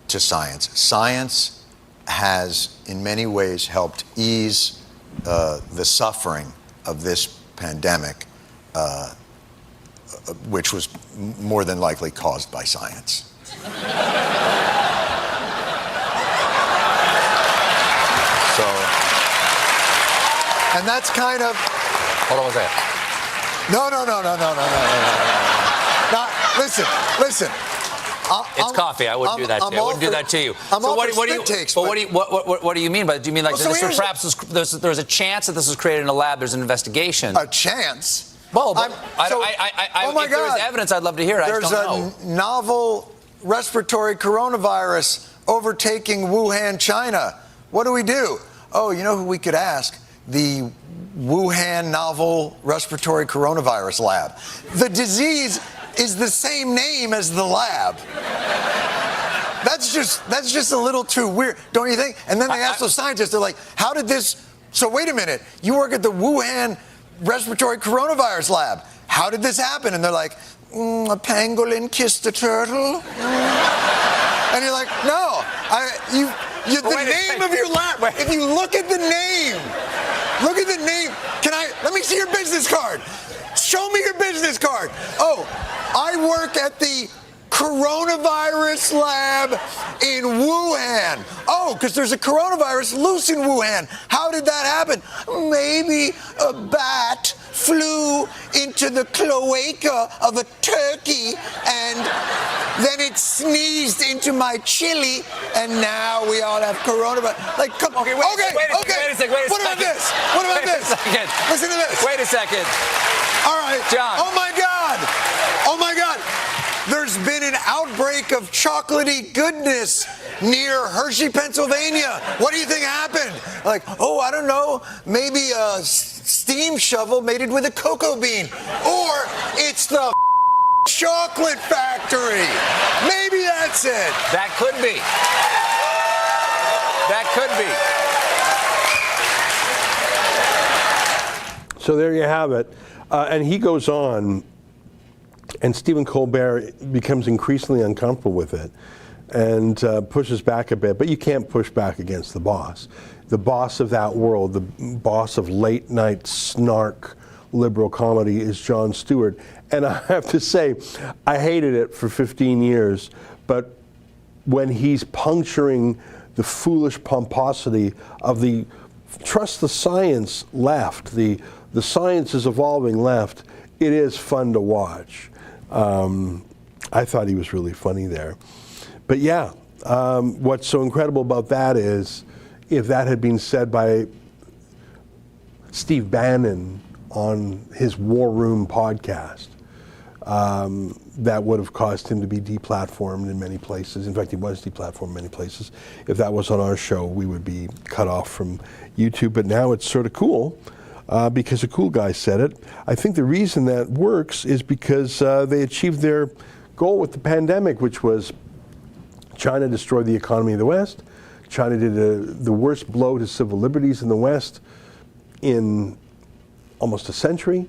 to science. Science has, in many ways, helped ease the suffering of this pandemic, which was more than likely caused by science. So, and that's kind of... Hold on a second. No. Listen. It's coffee. I wouldn't do that to you. I wouldn't do that to you. What do you mean by that? Do you mean like there's a chance that this was created in a lab? There's an investigation. A chance? Well, oh my if there is evidence, I'd love to hear it. There's a novel respiratory coronavirus overtaking Wuhan, China. What do? Oh, you know who we could ask? The Wuhan novel respiratory coronavirus lab. The disease is the same name as the lab. That's just a little too weird, don't you think? And then they ask those scientists, they're like, how did this... So wait a minute, you work at the Wuhan respiratory coronavirus lab. How did this happen? And they're like, a pangolin kissed a turtle. And you're like, no, the name of your lab. If you look at the name, let me see your business card. Show me your business card. Oh, I work at the coronavirus lab in Wuhan. Oh, because there's a coronavirus loose in Wuhan. How did that happen? Maybe a bat flew into the cloaca of a turkey and then it sneezed into my chili and now we all have coronavirus. Like, come on. Okay, wait a second. What about this? Listen to this. Wait a second. All right. John. Oh my God. there's been an outbreak of chocolatey goodness near Hershey, Pennsylvania. What do you think happened? Like, oh, I don't know, maybe a steam shovel mated with a cocoa bean. Or it's the chocolate factory. Maybe that's it. That could be. That could be. So there you have it. And he goes on, and Stephen Colbert becomes increasingly uncomfortable with it and pushes back a bit. But you can't push back against the boss. The boss of that world, the boss of late night snark liberal comedy is Jon Stewart. And I have to say, I hated it for 15 years. But when he's puncturing the foolish pomposity of the trust the science left, the science is evolving left, it is fun to watch. I thought he was really funny there. But yeah, what's so incredible about that is if that had been said by Steve Bannon on his War Room podcast, that would have caused him to be deplatformed in many places. In fact, he was deplatformed in many places. If that was on our show, we would be cut off from YouTube. But now it's sort of cool because a cool guy said it. I think the reason that works is because they achieved their goal with the pandemic, which was China destroyed the economy of the West. China did the worst blow to civil liberties in the West in almost a century.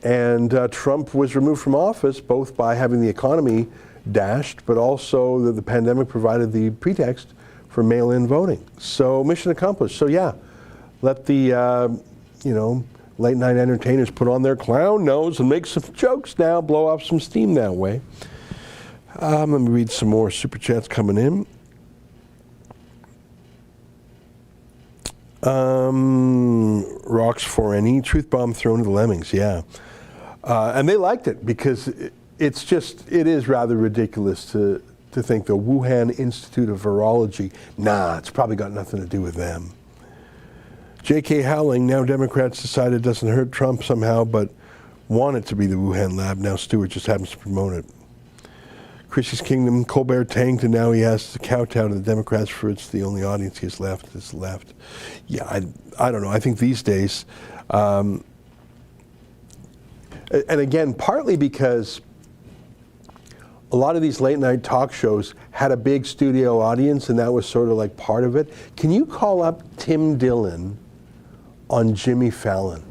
And Trump was removed from office both by having the economy dashed, but also that the pandemic provided the pretext for mail-in voting. So mission accomplished. So yeah, let the late night entertainers put on their clown nose and make some jokes now, blow off some steam that way. Let me read some more super chats coming in. Rocks for any truth bomb thrown to the lemmings, yeah. And they liked it because it is rather ridiculous to think the Wuhan Institute of Virology, it's probably got nothing to do with them. J.K. Howling, now Democrats decided it doesn't hurt Trump somehow, but want it to be the Wuhan lab. Now Stewart just happens to promote it. Chrissy's Kingdom, Colbert tanked, and now he has to kowtow to the Democrats for it's the only audience he has left is left. Yeah, I don't know. I think these days, and again, partly because a lot of these late night talk shows had a big studio audience, and that was sort of like part of it. Can you call up Tim Dillon on Jimmy Fallon?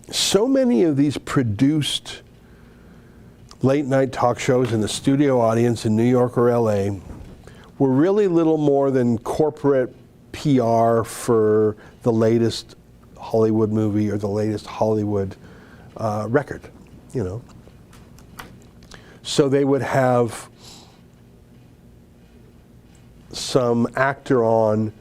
So many of these produced late night talk shows in the studio audience in New York or LA were really little more than corporate PR for the latest Hollywood movie or the latest Hollywood record, So they would have some actor on,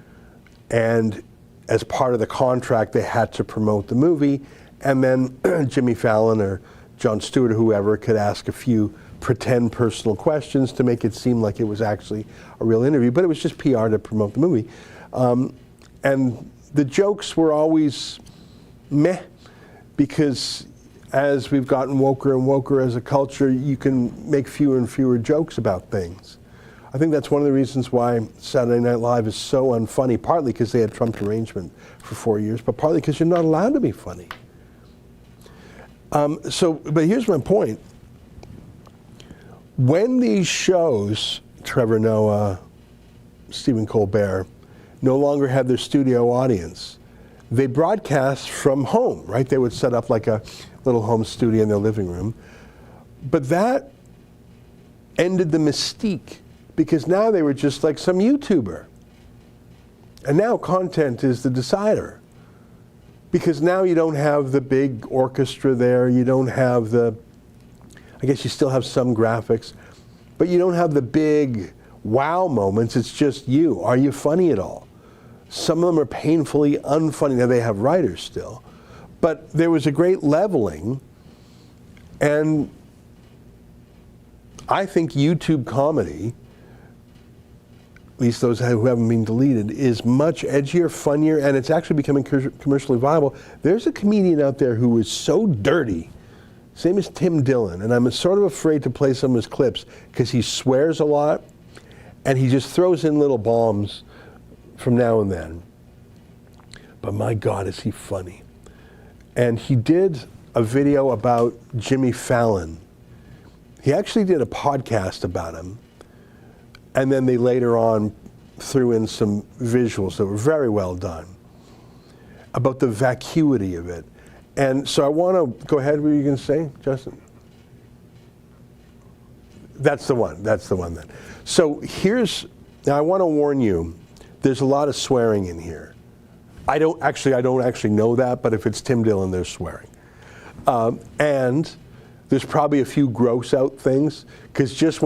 and as part of the contract, they had to promote the movie. And then Jimmy Fallon or Jon Stewart or whoever could ask a few pretend personal questions to make it seem like it was actually a real interview. But it was just PR to promote the movie. And the jokes were always meh, because as we've gotten woker and woker as a culture, you can make fewer and fewer jokes about things. I think that's one of the reasons why Saturday Night Live is so unfunny, partly because they had Trump derangement for 4 years, but partly because you're not allowed to be funny. But here's my point. When these shows, Trevor Noah, Stephen Colbert, no longer had their studio audience, they broadcast from home, right? They would set up like a little home studio in their living room. But that ended the mystique, because now they were just like some YouTuber. And now content is the decider. Because now you don't have the big orchestra there, you don't have I guess you still have some graphics, but you don't have the big wow moments. It's just you. Are you funny at all? Some of them are painfully unfunny. Now they have writers still, but there was a great leveling, and I think YouTube comedy at least those who haven't been deleted, is much edgier, funnier, and it's actually becoming commercially viable. There's a comedian out there who is so dirty, same as Tim Dillon, and I'm sort of afraid to play some of his clips because he swears a lot, and he just throws in little bombs from now and then. But my God, is he funny. And he did a video about Jimmy Fallon. He actually did a podcast about him. And then they later on threw in some visuals that were very well done about the vacuity of it. And so I want to go ahead. What were you going to say, Justin? That's the one. That's the one then. So now I want to warn you, there's a lot of swearing in here. I don't actually know that, but if it's Tim Dillon, there's swearing. And there's probably a few gross out things, because just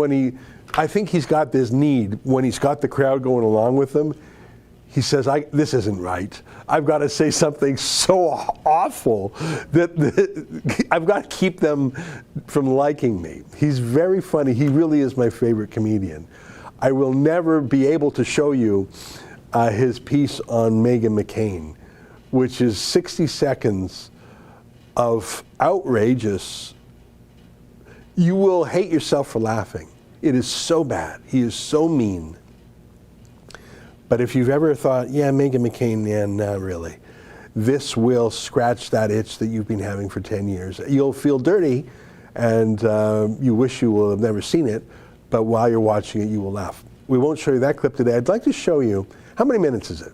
I think he's got this need, when he's got the crowd going along with him, he says, this isn't right. I've got to say something so awful that I've got to keep them from liking me. He's very funny. He really is my favorite comedian. I will never be able to show you his piece on Meghan McCain, which is 60 seconds of outrageous. You will hate yourself for laughing. It is so bad. He is so mean. But if you've ever thought, yeah, Meghan McCain, yeah, not really, this will scratch that itch that you've been having for 10 years. You'll feel dirty, and you wish you will have never seen it, but while you're watching it, you will laugh. We won't show you that clip today. I'd like to show you, how many minutes is it?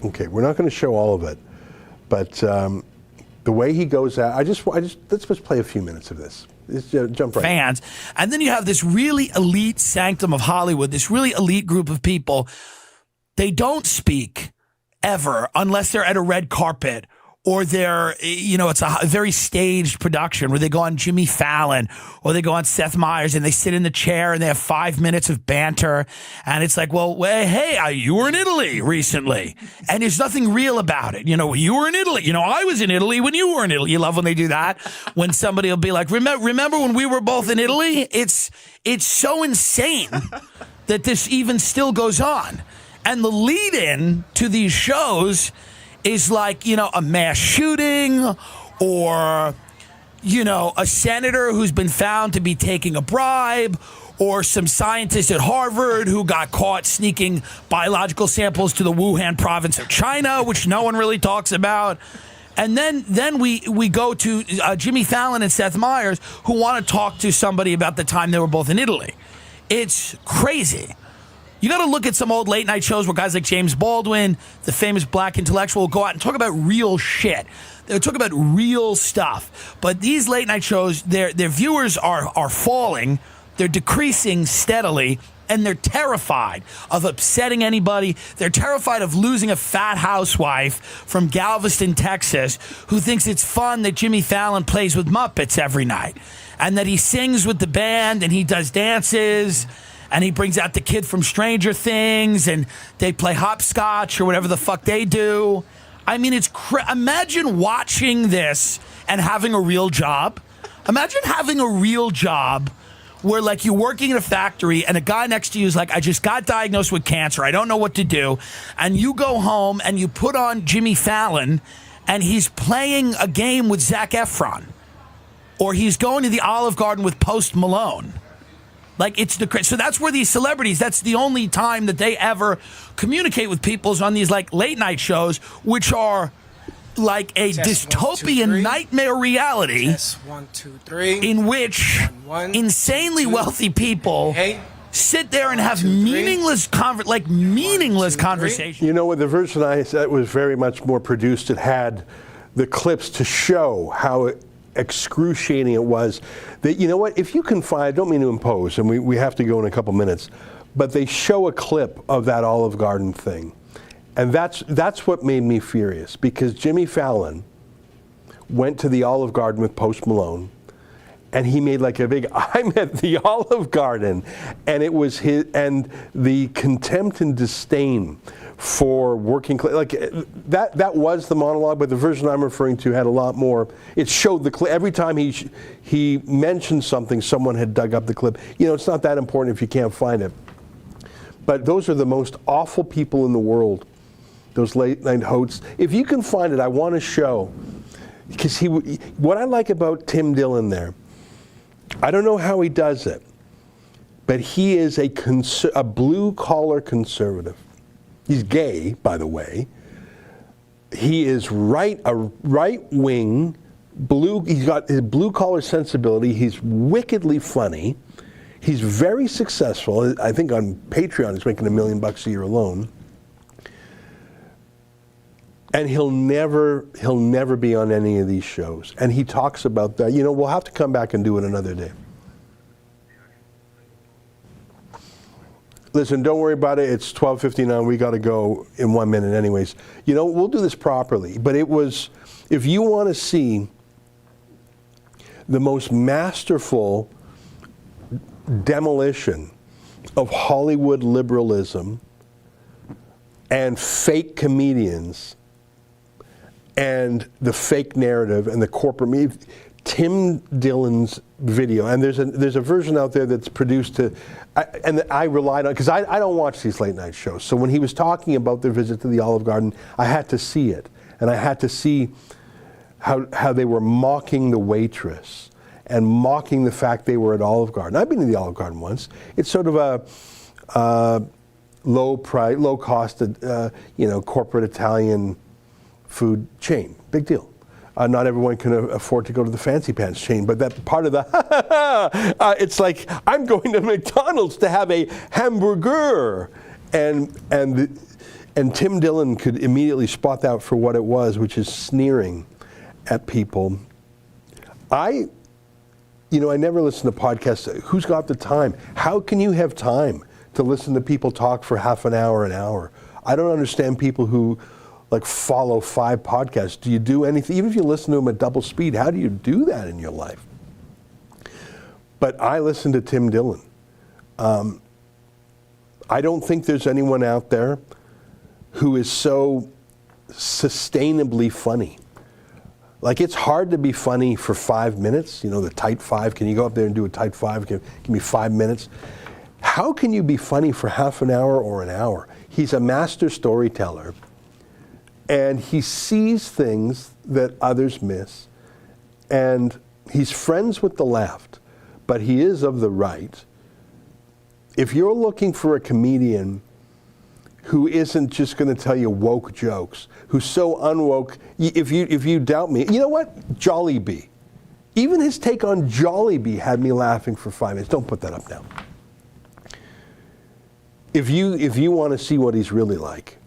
Okay, we're not going to show all of it, but the way he goes out, let's just play a few minutes of this. Let's jump right fans. And then you have this really elite sanctum of Hollywood, this really elite group of people. They don't speak ever unless they're at a red carpet or they're, it's a very staged production where they go on Jimmy Fallon or they go on Seth Meyers and they sit in the chair and they have 5 minutes of banter. And it's like, well, hey, you were in Italy recently. And there's nothing real about it. You were in Italy. I was in Italy when you were in Italy. You love when they do that. When somebody will be like, remember when we were both in Italy? It's so insane that this even still goes on. And the lead-in to these shows is like, a mass shooting or, a senator who's been found to be taking a bribe or some scientist at Harvard who got caught sneaking biological samples to the Wuhan province of China, which no one really talks about. And then we go to Jimmy Fallon and Seth Meyers who want to talk to somebody about the time they were both in Italy. It's crazy. You got to look at some old late night shows where guys like James Baldwin, the famous black intellectual, will go out and talk about real shit. They'll talk about real stuff. But these late night shows, their viewers are falling. They're decreasing steadily. And they're terrified of upsetting anybody. They're terrified of losing a fat housewife from Galveston, Texas, who thinks it's fun that Jimmy Fallon plays with Muppets every night. And that he sings with the band and he does dances. And he brings out the kid from Stranger Things, and they play hopscotch or whatever the fuck they do. I mean, imagine watching this and having a real job. Imagine having a real job where, like, you're working in a factory and a guy next to you is like, I just got diagnosed with cancer. I don't know what to do. And you go home and you put on Jimmy Fallon, and he's playing a game with Zac Efron. Or he's going to the Olive Garden with Post Malone. Like, so that's where these celebrities, that's the only time that they ever communicate with people is on these, like, late night shows, which are like a dystopian nightmare reality in which insanely wealthy people sit there and have meaningless conversations. You know what, the version I said was very much more produced. It had the clips to show how excruciating it was. That, you know what, if you can find, I don't mean to impose, and we have to go in a couple minutes, but they show a clip of that Olive Garden thing. And that's what made me furious, because Jimmy Fallon went to the Olive Garden with Post Malone, and he made like a big, I'm at the Olive Garden, and it was his, and the contempt and disdain for working, like that was the monologue, but the version I'm referring to had a lot more. It showed the clip. Every time he mentioned something, someone had dug up the clip. It's not that important if you can't find it. But those are the most awful people in the world, those late night hosts. If you can find it, I want to show. Because what I like about Tim Dillon there, I don't know how he does it, but he is a blue-collar conservative. He's gay, by the way. He is a right-wing, he's got his blue-collar sensibility. He's wickedly funny. He's very successful. I think on Patreon he's making $1 million a year alone. And he'll never be on any of these shows. And he talks about that. We'll have to come back and do it another day. Listen, don't worry about it. It's 12:59. We got to go in 1 minute anyways. We'll do this properly. But if you want to see the most masterful demolition of Hollywood liberalism and fake comedians and the fake narrative and the corporate media, Tim Dillon's video, and there's a version out there that's produced and I relied on, because I don't watch these late night shows. So when he was talking about their visit to the Olive Garden, I had to see it, and I had to see how they were mocking the waitress and mocking the fact they were at Olive Garden. I've been to the Olive Garden once. It's sort of a low cost, corporate Italian food chain. Big deal. Not everyone can afford to go to the fancy pants chain, but that part of the, it's like, I'm going to McDonald's to have a hamburger. And Tim Dillon could immediately spot that for what it was, which is sneering at people. I never listen to podcasts. Who's got the time? How can you have time to listen to people talk for half an hour? I don't understand people who follow 5 podcasts. Do you do anything? Even if you listen to them at double speed, how do you do that in your life? But I listen to Tim Dillon. I don't think there's anyone out there who is so sustainably funny. It's hard to be funny for 5 minutes, the tight 5. Can you go up there and do a tight 5? Give me 5 minutes. How can you be funny for half an hour or an hour? He's a master storyteller. And he sees things that others miss. And he's friends with the left, but he is of the right. If you're looking for a comedian who isn't just going to tell you woke jokes, who's so unwoke, if you doubt me, you know what? Jollibee. Even his take on Jollibee had me laughing for 5 minutes. Don't put that up now. If you want to see what he's really like,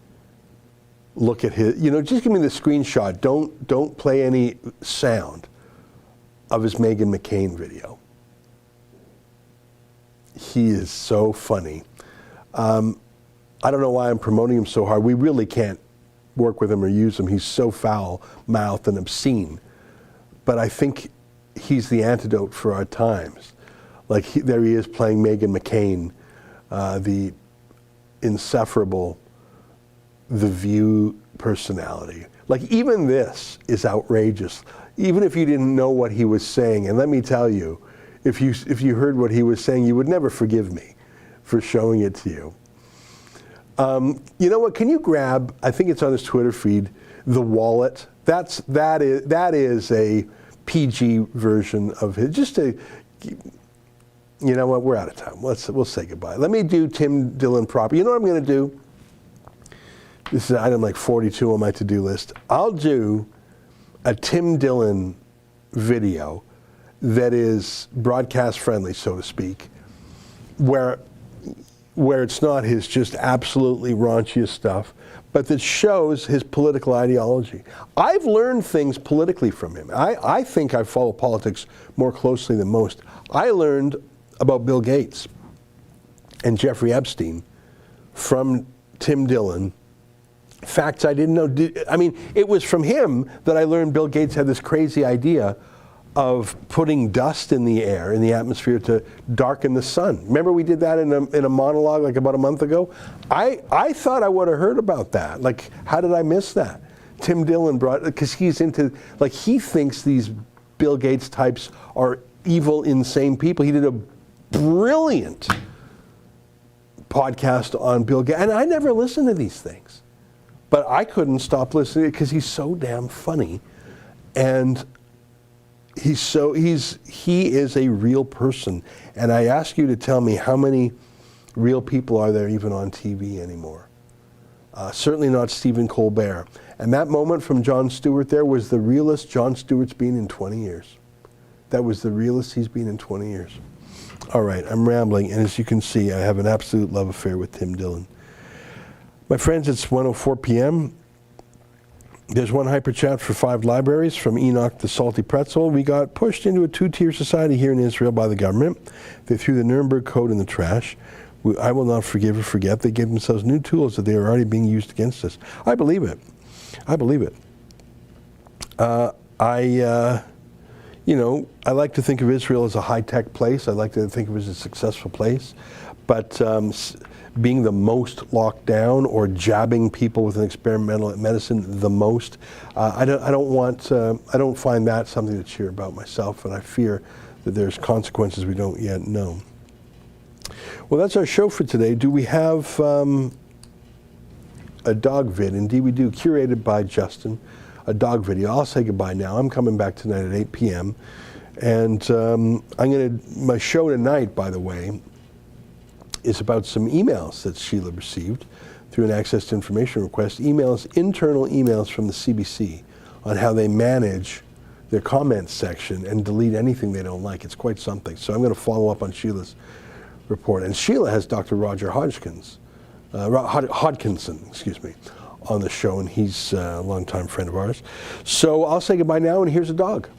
look at his, just give me the screenshot. Don't play any sound of his Meghan McCain video. He is so funny. I don't know why I'm promoting him so hard. We really can't work with him or use him. He's so foul-mouthed and obscene. But I think he's the antidote for our times. There he is playing Meghan McCain, the insufferable The View personality. Even this is outrageous. Even if you didn't know what he was saying, and let me tell you, if you heard what he was saying, you would never forgive me for showing it to you. You know what? Can you grab? I think it's on his Twitter feed. The Wallet. That is a PG version of his. You know what? We're out of time. We'll say goodbye. Let me do Tim Dillon proper. You know what I'm going to do? This is item 42 on my to-do list. I'll do a Tim Dillon video that is broadcast friendly, so to speak, where it's not his just absolutely raunchiest stuff, but that shows his political ideology. I've learned things politically from him. I think I follow politics more closely than most. I learned about Bill Gates and Jeffrey Epstein from Tim Dillon. Facts I didn't know. It was from him that I learned Bill Gates had this crazy idea of putting dust in the air, in the atmosphere, to darken the sun. Remember we did that in a monologue about a month ago? I thought I would have heard about that. How did I miss that? Tim Dillon because he's into, he thinks these Bill Gates types are evil, insane people. He did a brilliant podcast on Bill Gates, and I never listen to these things, but I couldn't stop listening because he's so damn funny, and he is a real person. And I ask you to tell me how many real people are there even on TV anymore. Certainly not Stephen Colbert. And that moment from Jon Stewart there was the realest Jon Stewart's been in 20 years. That was the realest he's been in 20 years. All right, I'm rambling, and as you can see, I have an absolute love affair with Tim Dillon. My friends, it's 1:04 p.m. There's one hyper chat for 5 libraries from Enoch the Salty Pretzel. We got pushed into a 2-tier society here in Israel by the government. They threw the Nuremberg Code in the trash. I will not forgive or forget. They gave themselves new tools that they are already being used against us. I believe it. I believe it. I like to think of Israel as a high-tech place. I like to think of it as a successful place. But being the most locked down or jabbing people with an experimental medicine the most, I don't find that something to cheer about myself, and I fear that there's consequences we don't yet know. Well, that's our show for today. Do we have a dog vid? Indeed we do, curated by Justin. A dog video. I'll say goodbye now. I'm coming back tonight at 8 p.m. And my show tonight, by the way, is about some emails that Sheila received through an access to information request. Internal emails from the CBC on how they manage their comments section and delete anything they don't like. It's quite something. So I'm going to follow up on Sheila's report. And Sheila has Dr. Roger Hodgkinson, on the show, and he's a longtime friend of ours. So I'll say goodbye now, and here's a dog.